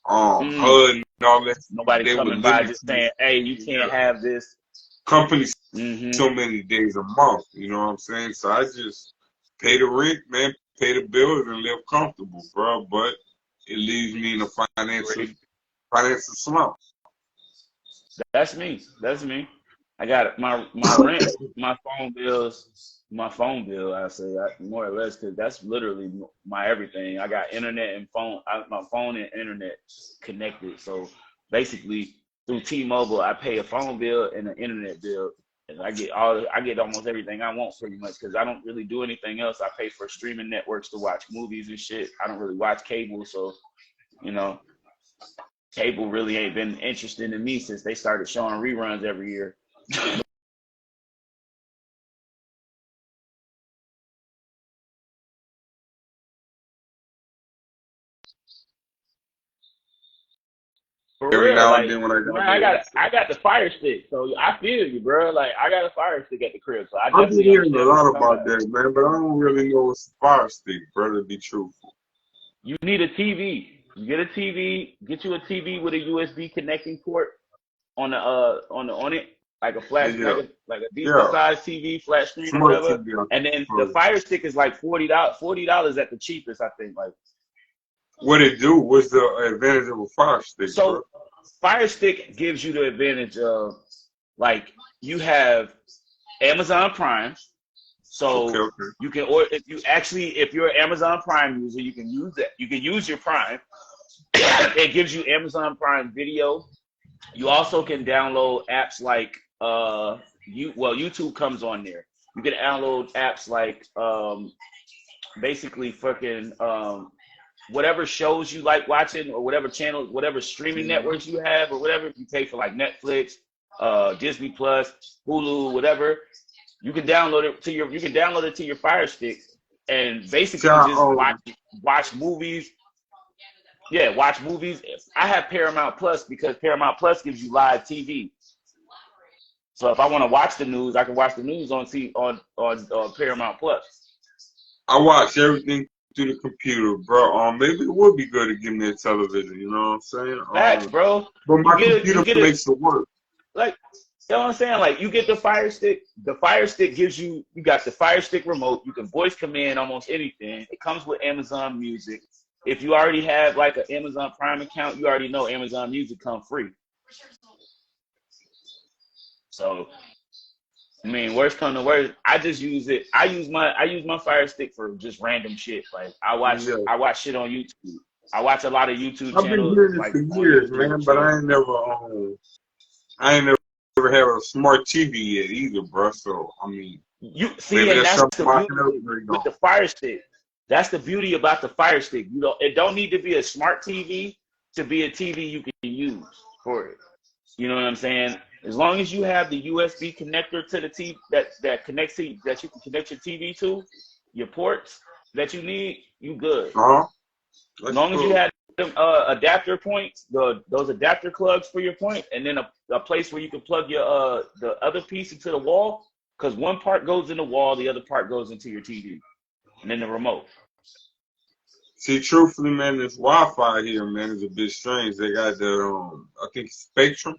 Mm. HUD and all that. Nobody They would coming by limit just you. saying, "Hey, you can't have this." Companies Mm-hmm. so many days a month. You know what I'm saying? So I just pay the rent, man, pay the bills, and live comfortable, bro. But it leaves me in a financial slump. That's me. That's me. I got my rent, my phone bills, I say more or less, because that's literally my everything. I got internet and phone, my phone and internet connected. So basically, through T-Mobile, I pay a phone bill and an internet bill, and I get almost everything I want pretty much, because I don't really do anything else. I pay for streaming networks to watch movies and shit. I don't really watch cable, so you know. Cable really ain't been interested in me since they started showing reruns every year. For Every real, now and like, then when I got man, there, I got the Fire Stick, so I feel you, bro. Like, I got a Fire Stick at the crib, so I I've been definitely hearing a understand what lot you're talking about about. that, man, but I don't really know what's a Fire Stick, bro, to be truthful. You need a TV. You get a TV. Get you a TV with a USB connecting port on it, like a flash, Yeah, like a decent yeah. sized TV, flat screen or Smart whatever. TV, And then the probably. Fire Stick is like $40 at the cheapest, I think. Like, What it do? What's the advantage of a Fire Stick, bro? so Fire Stick gives you the advantage of, like, you have Amazon Prime, so Okay. you can, or if you're an Amazon Prime user, you can use that. You can use your Prime. It gives you Amazon Prime Video. You also can download apps like YouTube comes on there. You can download apps like basically fucking whatever shows you like watching or whatever channels, whatever streaming networks you have or whatever. If you pay for like Netflix, Disney Plus, Hulu, whatever, you can download it to your Fire Stick and basically just watch movies. Yeah, watch movies. I have Paramount Plus because Paramount Plus gives you live TV. So if I want to watch the news, I can watch the news on Paramount Plus. I watch everything through the computer, bro. Maybe it would be good to give me a television. You know what I'm saying? Facts, bro. But my computer makes it work. Like, you know what I'm saying? Like, you get the Fire Stick. The Fire Stick gives you got the Fire Stick remote. You can voice command almost anything. It comes with Amazon Music. If you already have like an Amazon Prime account, you already know Amazon Music come free. So, I mean, worst come to worst, I just use it. I use my Fire Stick for just random shit. Like I watch shit on YouTube. I watch a lot of YouTube channels. I've been doing it for years, man, but I ain't never have a smart TV yet either, bro. So I mean, you see, and that's the beauty with the Fire Stick. That's the beauty about the Fire Stick. It don't need to be a smart TV to be a TV you can use for it. You know what I'm saying? As long as you have the USB connector to the TV that connects to that you can connect your TV to, your ports that you need, you good. As long as you have them adapter points, those adapter plugs for your point, and then a place where you can plug your the other piece into the wall, because one part goes in the wall, the other part goes into your TV, and then the remote. See, truthfully, man, this Wi-Fi here, man, is a bit strange. They got the I think Spectrum.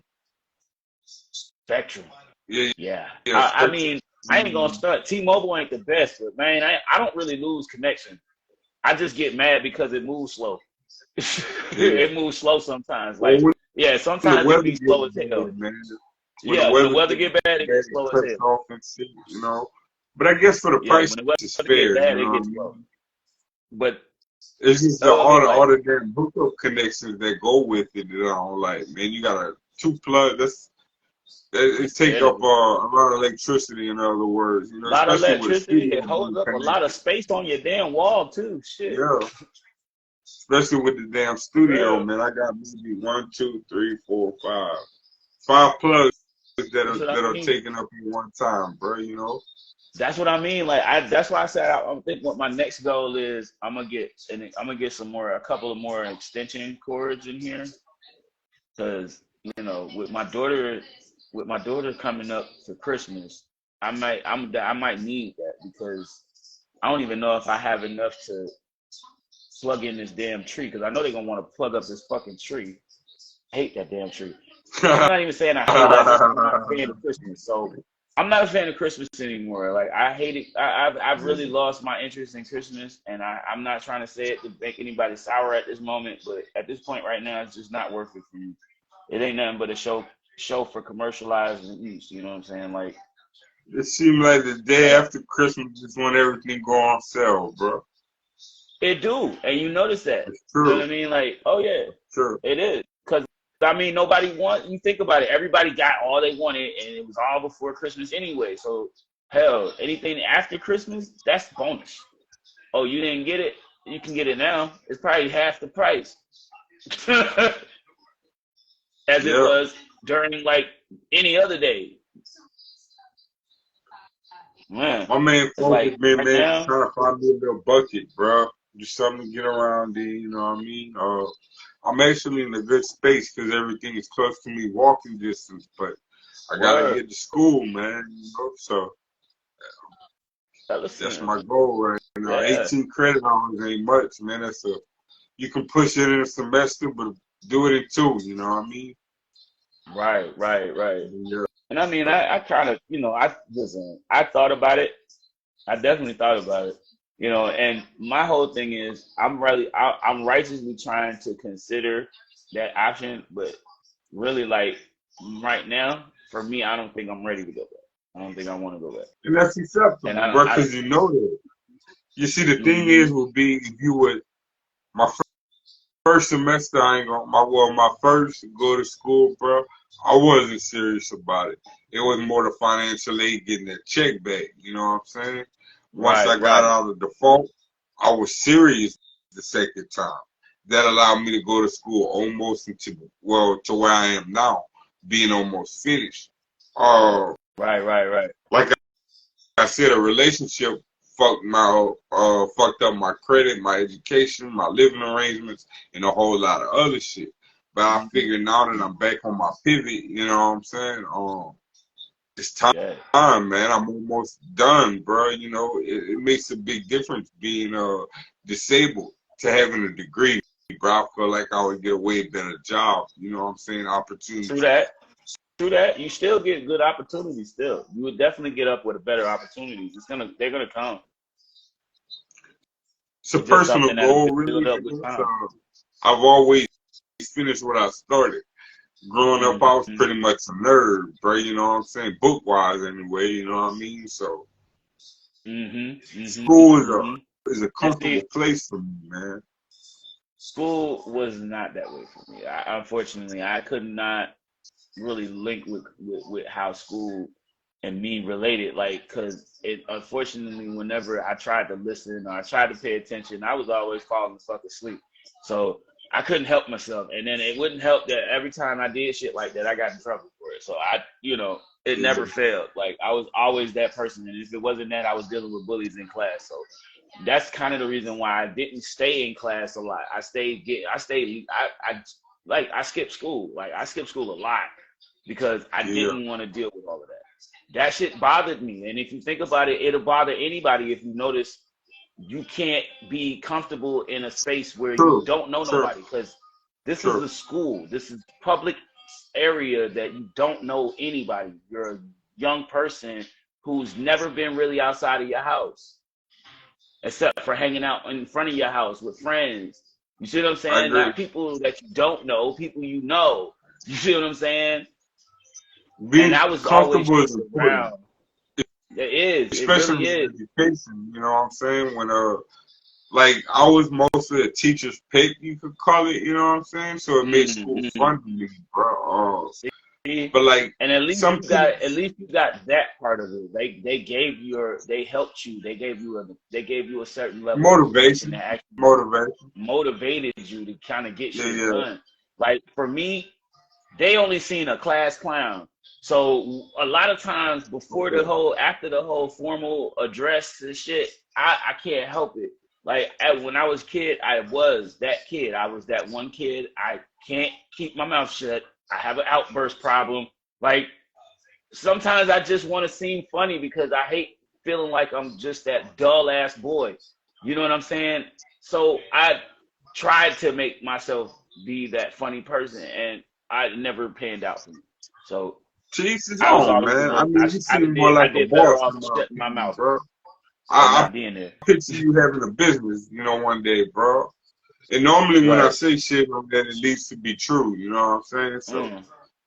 Yeah. I mean, I ain't gonna start. T-Mobile ain't the best, but man, I don't really lose connection. I just get mad because it moves slow. It moves slow sometimes. Like, sometimes it be slow as hell. Man. When the weather get bad, it gets slow as hell. You know, but I guess for the price, it's fair. It gets slow. But it's just all the damn hookup connections that go with it. You know, like, man, you got a 2 plug. It take up a lot of electricity, in other words. You know, a lot of electricity. It holds up a lot of space on your damn wall too. Shit. Yeah. Especially with the damn studio, man. I got maybe 1, 2, 3, 4, 5 plugs that are taken up at one time, bro. You know. That's what I mean. Like that's why I said I'm thinking what my next goal is. I'm gonna get a couple of more extension cords in here, because with my daughter coming up for Christmas, I might need that, because I don't even know if I have enough to plug in this damn tree, because I know they're gonna want to plug up this fucking tree. I hate that damn tree. I'm not even saying I hate that. I'm not a fan of Christmas, so I'm not a fan of Christmas anymore. Like, I hate it. I've really lost my interest in Christmas, and I'm not trying to say it to make anybody sour at this moment, but at this point right now, it's just not worth it for me. It ain't nothing but a show for commercialized use. You know what I'm saying? Like, it seems like the day after Christmas is when everything go on sale, bro. It do, and you notice that. It's true. You know what I mean? Like, oh yeah, sure, it is. Because I mean, you think about it, everybody got all they wanted, and it was all before Christmas anyway. So hell, anything after Christmas, that's bonus. Oh, you didn't get it? You can get it now. It's probably half the price. As it was during like any other day. Man, my main focus been now, trying to find me a little bucket, bro. Just something to get around in, you know what I mean? I'm actually in a good space because everything is close to me, walking distance, but I gotta get to school, man. You know? So that's my goal right now. 18 credit hours ain't much, man. You can push it in a semester, but do it in 2. You know what I mean? Right. Yeah. And I mean, I kind of, I thought about it. I definitely thought about it. And my whole thing is I'm righteously trying to consider that option, but really, like, right now, for me, I don't think I'm ready to go back. I don't think I want to go back. And that's acceptable, bro, because you know that. You see, the thing is, would be if you would, my first semester, I ain't gonna, my first go to school, bro, I wasn't serious about it. It was more the financial aid, getting that check back. You know what I'm saying? Once I Right, got right, out of default, I was serious the second time. That allowed me to go to school almost to where I am now, being almost finished. Uh, right. like I said, a relationship fucked up my credit, my education, my living arrangements, and a whole lot of other shit. But I figured now that I'm back on my pivot, you know what I'm saying? It's time, Yeah. man. I'm almost done, bro. You know, it makes a big difference being disabled to having a degree, bro. I feel like I would get a way better job. You know what I'm saying? Opportunity. True that. You still get good opportunities still. You would definitely get up with a better opportunities. They're gonna come. It's a It's just personal something that'll goal, really. build up with time. I've always finished what I started. Growing up, I was pretty much a nerd, bro. You know what I'm saying? Book wise, anyway. You know what I mean? So school is a comfortable place for me, man. School was not that way for me. Unfortunately, I could not really link with how school and me related, like, because it unfortunately, whenever I tried to listen or I tried to pay attention, I was always falling the fuck asleep. So I couldn't help myself, and then it wouldn't help that every time I did shit like that, I got in trouble for it. So it never failed. Like, I was always that person, and if it wasn't that, I was dealing with bullies in class. So that's kind of the reason why I didn't stay in class a lot. I skipped school. Like, I skipped school a lot because I didn't want to deal with all of that. That shit bothered me. And if you think about it, it'll bother anybody if you notice you can't be comfortable in a space where you don't know nobody, because this is a school. This is public area that you don't know anybody. You're a young person who's never been really outside of your house, except for hanging out in front of your house with friends. You see what I'm saying? Not people that you don't know, people you know. You see what I'm saying? Being and I was comfortable always is important. It is. Especially It really with is. education, you know what I'm saying? When like I was mostly a teacher's pick, you could call it, you know what I'm saying? So it made school fun to me, bro. But like, and at least you got that part of it. They helped you. They gave you a certain level of attention that actually motivated you to kind of get shit done. Like, for me, they only seen a class clown. So a lot of times after the whole formal address and shit, I can't help it. Like, when I was a kid, I was that kid. I was that one kid. I can't keep my mouth shut. I have an outburst problem. Like, sometimes I just want to seem funny because I hate feeling like I'm just that dull ass boy. You know what I'm saying? So I tried to make myself be that funny person, and I never panned out for me. So Jesus, I was man. I mean, you seem more I like a did better boss, off shutting my mouth, bro. not being there. Picture you having a business, one day, bro. And normally when I say shit like that, it needs to be true. You know what I'm saying? So,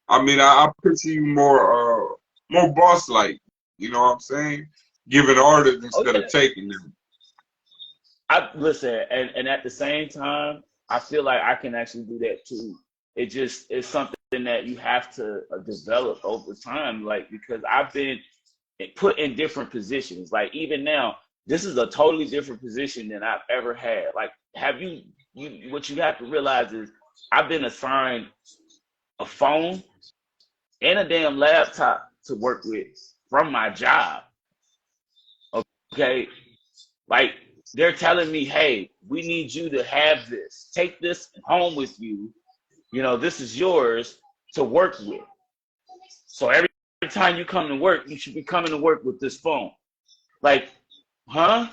I mean, I picture you more boss-like. You know what I'm saying? Giving orders instead of taking them. Listen, and at the same time, I feel like I can actually do that too. It's something that you have to develop over time, like, because I've been put in different positions. Like, even now, this is a totally different position than I've ever had. Like, what you have to realize is I've been assigned a phone and a damn laptop to work with from my job. Okay? Like, they're telling me, hey, we need you to have this. Take this home with you. This is yours to work with. So every time you come to work, you should be coming to work with this phone. Like, huh?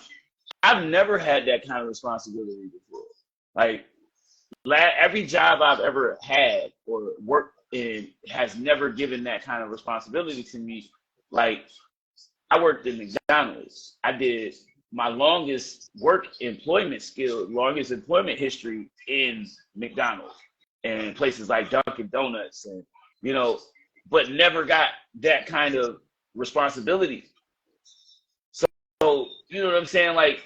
I've never had that kind of responsibility before. Like, every job I've ever had or worked in has never given that kind of responsibility to me. Like, I worked in McDonald's. I did my longest employment history in McDonald's and places like Dunkin' Donuts, and but never got that kind of responsibility. So you know what I'm saying? Like,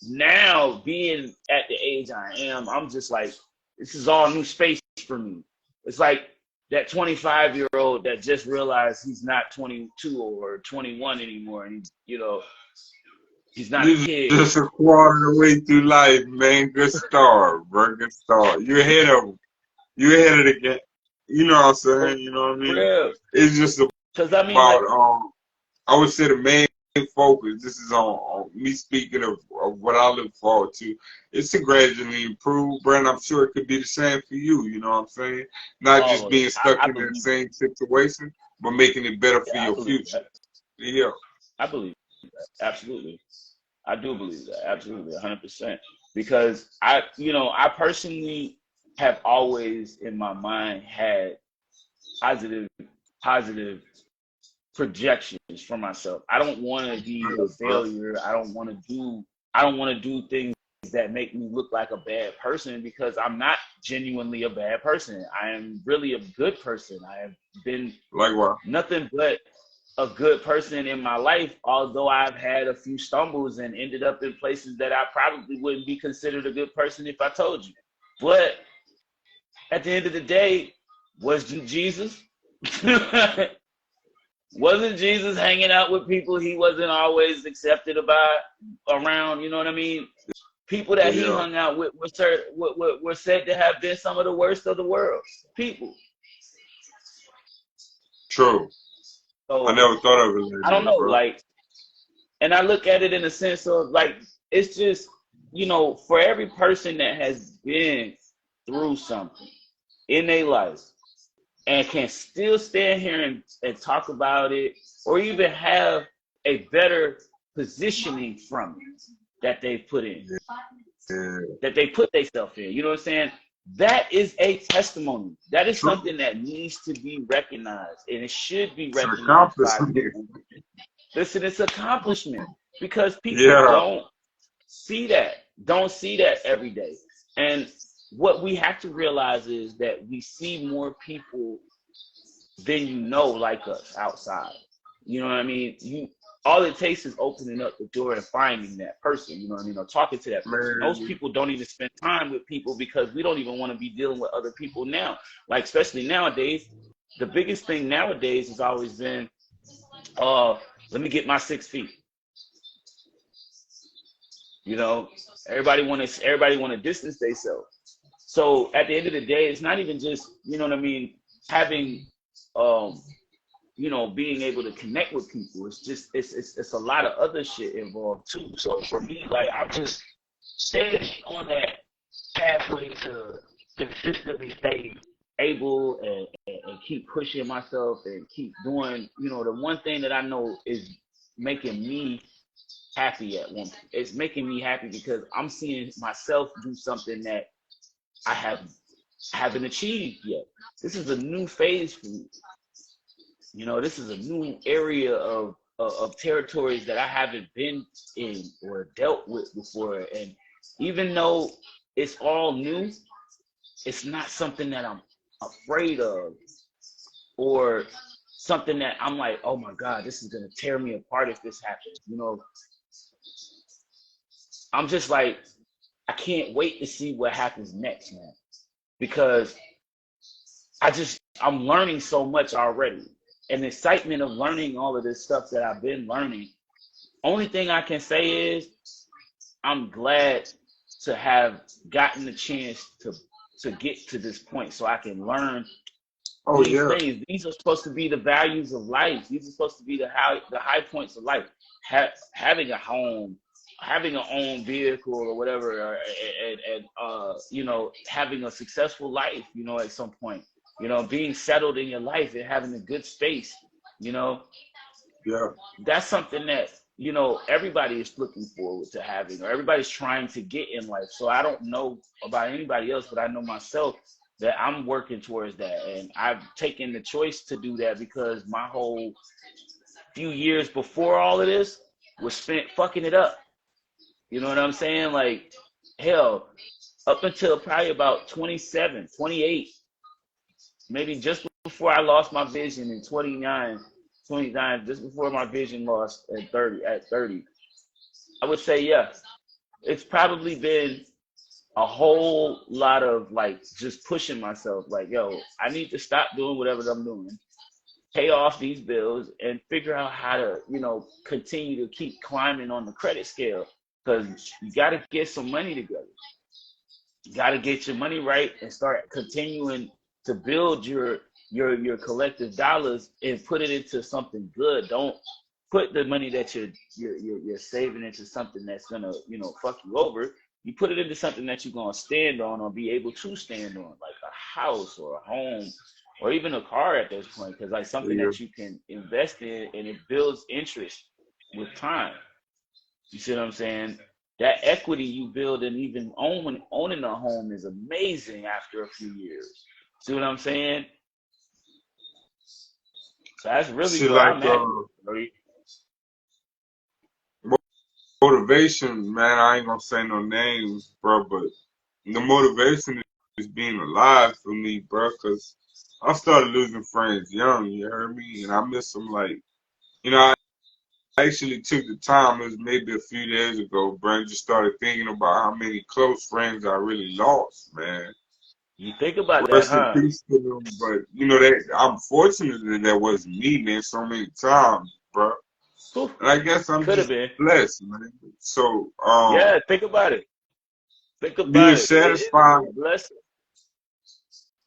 now, being at the age I am, I'm just like, This is all new space for me. It's like that 25-year-old that just realized he's not 22 or 21 anymore, and he's not a You kid. just a quarter of the way through life, man. Good start, bro. Good start. You're ahead of them. You're ahead of the game. You know what I'm saying? You know what I mean? Real. It's just Because I mean, about I would say the main focus. This is on me speaking of what I look forward to. It's to gradually improve, Brent. I'm sure it could be the same for you. You know what I'm saying? Not just being stuck in the same situation, but making it better for your future. Yeah. I believe that. Absolutely. I do believe that. Absolutely. 100%. Because I personally have always in my mind had positive projections for myself. I don't want to be a failure. I don't want to do things that make me look like a bad person, because I'm not genuinely a bad person. I am really a good person. I have been nothing but a good person in my life, although I've had a few stumbles and ended up in places that I probably wouldn't be considered a good person if I told you. But at the end of the day, wasn't Jesus? Wasn't Jesus hanging out with people he wasn't always accepted around? You know what I mean? People that he hung out with were said to have been some of the worst of the world. People. True. So, I never thought of it like that. I don't know, bro. And I look at it in a sense of it's just, for every person that has been through something in their life and can still stand here and talk about it, or even have a better positioning from it that they put in, that they put themselves in. You know what I'm saying? That is a testimony. That is something that needs to be recognized, and it should be recognized by people. Listen, it's accomplishment, because people don't see that every day. And what we have to realize is that we see more people than like us outside. You know what I mean? All it takes is opening up the door and finding that person, you know what I mean, or talking to that person. Most people don't even spend time with people because we don't even want to be dealing with other people now. Like, especially nowadays, the biggest thing nowadays has always been, let me get my 6 feet. Everybody want to distance themselves. So at the end of the day, it's not even just, you know what I mean, having, being able to connect with people. It's just, it's a lot of other shit involved too. So for me, I'm just staying on that pathway to consistently stay able and keep pushing myself and keep doing, the one thing that I know is making me happy at one point. It's making me happy because I'm seeing myself do something that I haven't achieved yet. This is a new phase for me. This is a new area of territories that I haven't been in or dealt with before. And even though it's all new, it's not something that I'm afraid of or something that I'm like, oh my God, this is going to tear me apart if this happens. I'm just like, I can't wait to see what happens next, man. Because I'm learning so much already. And the excitement of learning all of this stuff that I've been learning, only thing I can say is I'm glad to have gotten the chance to get to this point so I can learn these things. These are supposed to be the values of life. These are supposed to be the high points of life. Having a home, having an own vehicle or whatever, and having a successful life, at some point, being settled in your life and having a good space, that's something that, everybody is looking forward to having, or everybody's trying to get in life. So I don't know about anybody else, but I know myself that I'm working towards that. And I've taken the choice to do that because my whole few years before all of this was spent fucking it up. You know what I'm saying? Like, hell, up until probably about 27, 28, maybe just before I lost my vision in 29, just before my vision lost at 30, I would say, yeah, it's probably been a whole lot of like just pushing myself. Like, yo, I need to stop doing whatever I'm doing, pay off these bills, and figure out how to, you know, continue to keep climbing on the credit scale. Because you got to get some money together. You got to get your money right and start continuing to build your collective dollars and put it into something good. Don't put the money that you're saving into something that's gonna, you know, fuck you over. You put it into something that you're gonna stand on or be able to stand on, like a house or a home or even a car at this point, because like something that you can invest in and it builds interest with time. You see what I'm saying? That equity you build and even owning a home is amazing after a few years. See what I'm saying? So that's really See, where like, I'm at. motivation, man, I ain't gonna say no names, bro, but the motivation is being alive for me, bro, because I started losing friends young, you heard me? And I miss them, like, you know, I actually took the time, it was maybe a few days ago, bro, and just started thinking about how many close friends I really lost, man. You think about that, Rest in huh? peace to them, but, you know, I'm fortunate that that wasn't me, man, so many times, bro. Whew. And I guess I'm Could have just been. blessed, man. So, Yeah, think about it. Think about being it. satisfied It's a blessing.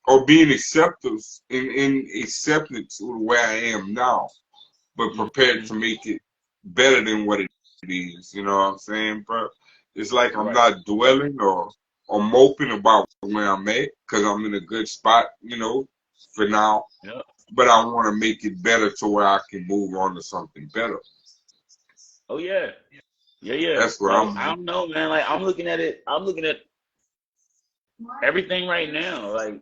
or being acceptance in acceptance with where I am now, but prepared to make it better than what it is. You know what I'm saying, bro? It's like I'm Right. not dwelling or moping about where I'm at because I'm in a good spot, you know, for now. Yep. But I want to make it better to where I can move on to something better. Oh yeah. Yeah. That's where Like, I'm I at. don't know, man. Like, I'm looking at everything right now. Like,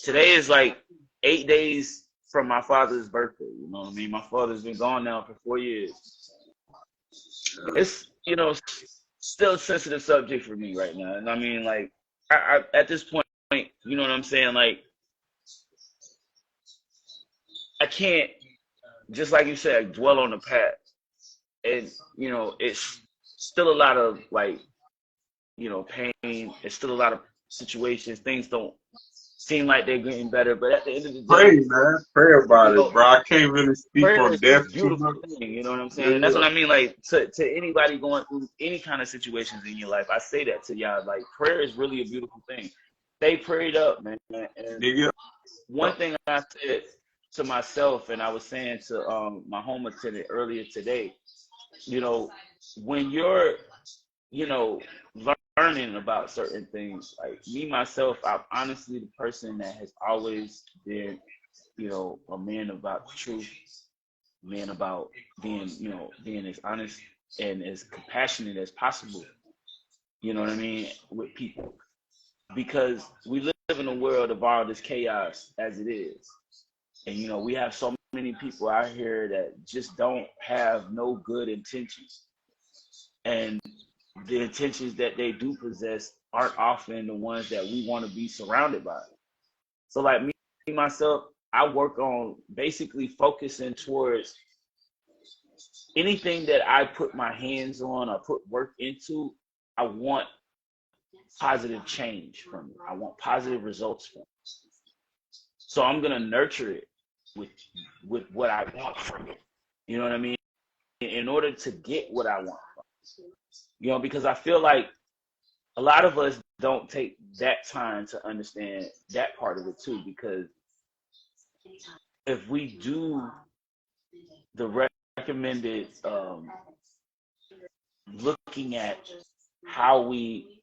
today is like 8 days from my father's birthday. You know what I mean? My father's been gone now for 4 years. It's, you know, still a sensitive subject for me right now. And I mean, like, I at this point, you know what I'm saying? Like, I can't, just like you said, dwell on the past. And, you know, it's still a lot of, like, you know, pain. It's still a lot of situations. Things don't seem like they're getting better. But at the end of the Pray, day, man. Pray you about it, know, bro. I can't really speak prayer on is this death too beautiful much. thing. You know what I'm saying? Yeah, And that's what I mean. Like, to anybody going through any kind of situations in your life, I say that to y'all. Like, prayer is really a beautiful thing. Stay prayed up, man. And yeah. one thing I said to myself, and I was saying to my home attendant earlier today, you know, when you're, you know, learning about certain things, like me myself, I'm honestly the person that has always been, you know, a man about the truth, man about being, you know, being as honest and as compassionate as possible. You know what I mean, with people, because we live in a world of all this chaos as it is. And, you know, we have so many people out here that just don't have no good intentions. And the intentions that they do possess aren't often the ones that we want to be surrounded by. So, like me myself, I work on basically focusing towards anything that I put my hands on or put work into. I want positive change from it. I want positive results from it. So I'm gonna nurture it with what I want from it. You know what I mean? In order to get what I want from it. You know, because I feel like a lot of us don't take that time to understand that part of it too. Because if we do the recommended looking at how we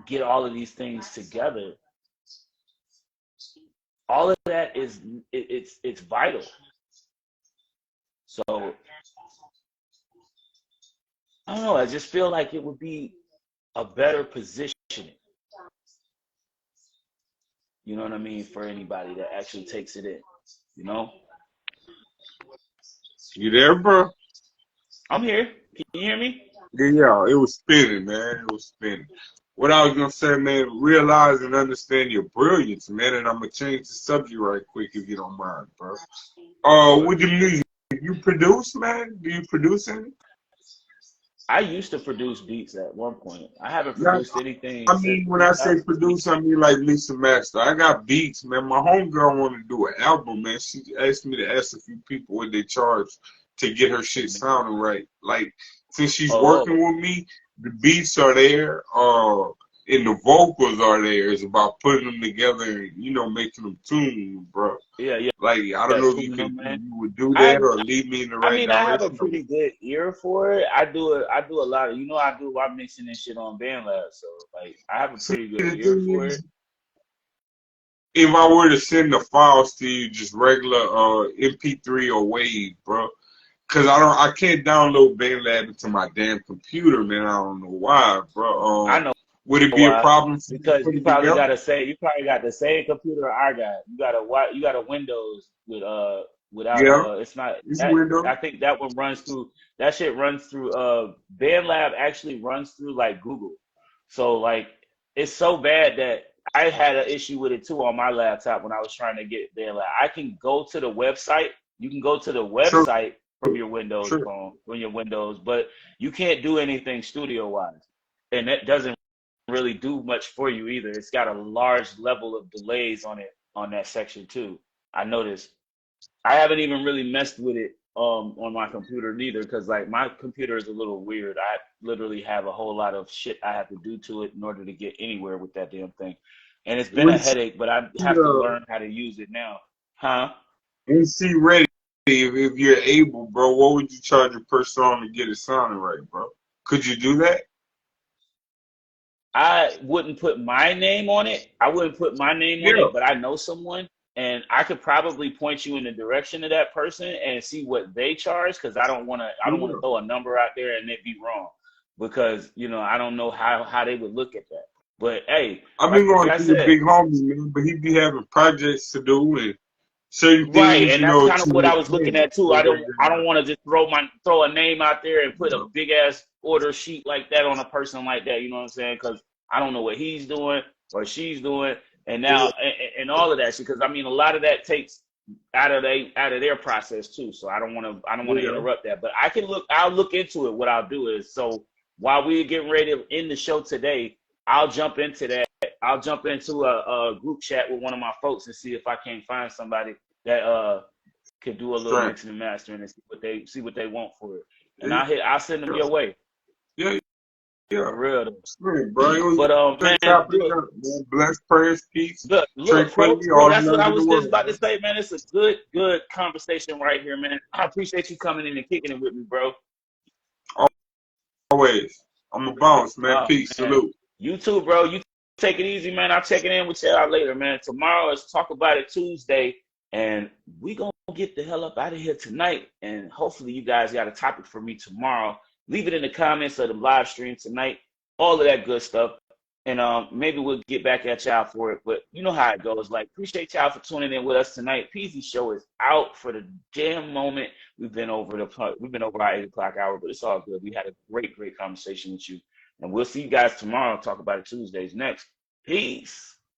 get all of these things together, all of that is it's vital. So I don't know, I just feel like it would be a better positioning, you know what I mean, for anybody that actually takes it in, you know? You there, bro? I'm here. Can you hear me? Yeah, it was spinning, man. It was spinning. What I was gonna say, man, realize and understand your brilliance, man. And I'm gonna change the subject right quick if you don't mind, bro. With the music, you produce, man? Do you produce any? I used to produce beats at one point. I haven't Yeah, produced anything I since mean, when I say 2000. produce, I mean like Lisa Master. I got beats, man. My homegirl wanted to do an album, man. She asked me to ask a few people what they charge to get her shit sounding right. Like, since she's Oh, working with me, the beats are there, and the vocals are there. It's about putting them together and, making them tune, bro. yeah, yeah, Like, I don't yeah, know if tuning them, man. you would do that I or lead me in the I right mean, I have a direction. Or pretty good ear for it. I do a lot of, I do a lot of mixing and shit on BandLab, so like I have a see, pretty good the ear thing for it. is, if I were to send the files to you, just regular MP3 or WAV, bro, because I can't download BandLab into my damn computer, man. I don't know why, bro. I know Would it be a why. problem for you to Because put it together? you probably got the same computer I got. You got a Windows with without Yeah, it's not it's that Windows. I think that one runs through that shit runs through BandLab actually runs through like Google. So like it's so bad that I had an issue with it too on my laptop when I was trying to get BandLab. I can go to the website. You can go to the True, website from your Windows true. phone, from your Windows, but you can't do anything studio wise. And that doesn't really do much for you either. It's got a large level of delays on it on that section too. I noticed. I haven't even really messed with it on my computer neither because like my computer is a little weird. I literally have a whole lot of shit I have to do to it in order to get anywhere with that damn thing. And it's been a When headache, but I have to uh, learn how to use it now. Huh? NC ready, if you're able, bro, what would you charge a per song to get it sounding right, bro? Could you do that? I wouldn't put my name on it. I wouldn't put my name on Yeah, it, but I know someone and I could probably point you in the direction of that person and see what they charge because I don't want to yeah. throw a number out there and it be wrong because I don't know how they would look at that. But hey, I've like been going I through the said, big homie, man, but he be having projects to do and certain right, things, and that's kind of to what I his was looking hand. at too. I don't want to just throw a name out there and put a Yeah. big ass order sheet like that on a person like that. You know what I'm saying? Because I don't know what he's doing or she's doing, and Yeah. now and all of that shit. Because I mean, a lot of that takes out of their process too. So I don't want to Yeah. interrupt that. But I'll look into it. What I'll do is so while we're getting ready to end the show today, I'll jump into that. I'll jump into a group chat with one of my folks and see if I can find somebody that could do a little Strength. mixing and mastering and see what they want for it. And Yeah. I'll send them your way. Yeah. Yeah. For real though. Strength, bro. It was But a good man, topic, man. Bless, prayers, peace, look, tranquility, bro, all the that's what love I in the was just world, about to man. say, man. It's a good conversation right here, man. I appreciate you coming in and kicking it with me, bro. Always. I'm a bounce, man. Oh Peace. man. Salute. You too, bro. You take it easy, man. I'll check it in with y'all later, man. Tomorrow is Talk About It Tuesday, and we gonna get the hell up out of here tonight. And hopefully you guys got a topic for me tomorrow. Leave it in the comments of the live stream tonight. All of that good stuff. And maybe we'll get back at y'all for it. But you know how it goes. Like, appreciate y'all for tuning in with us tonight. PZ Show is out for the damn moment. We've been over our 8 o'clock hour, but it's all good. We had a great conversation with you. And we'll see you guys tomorrow. Talk About It Tuesdays next. Peace.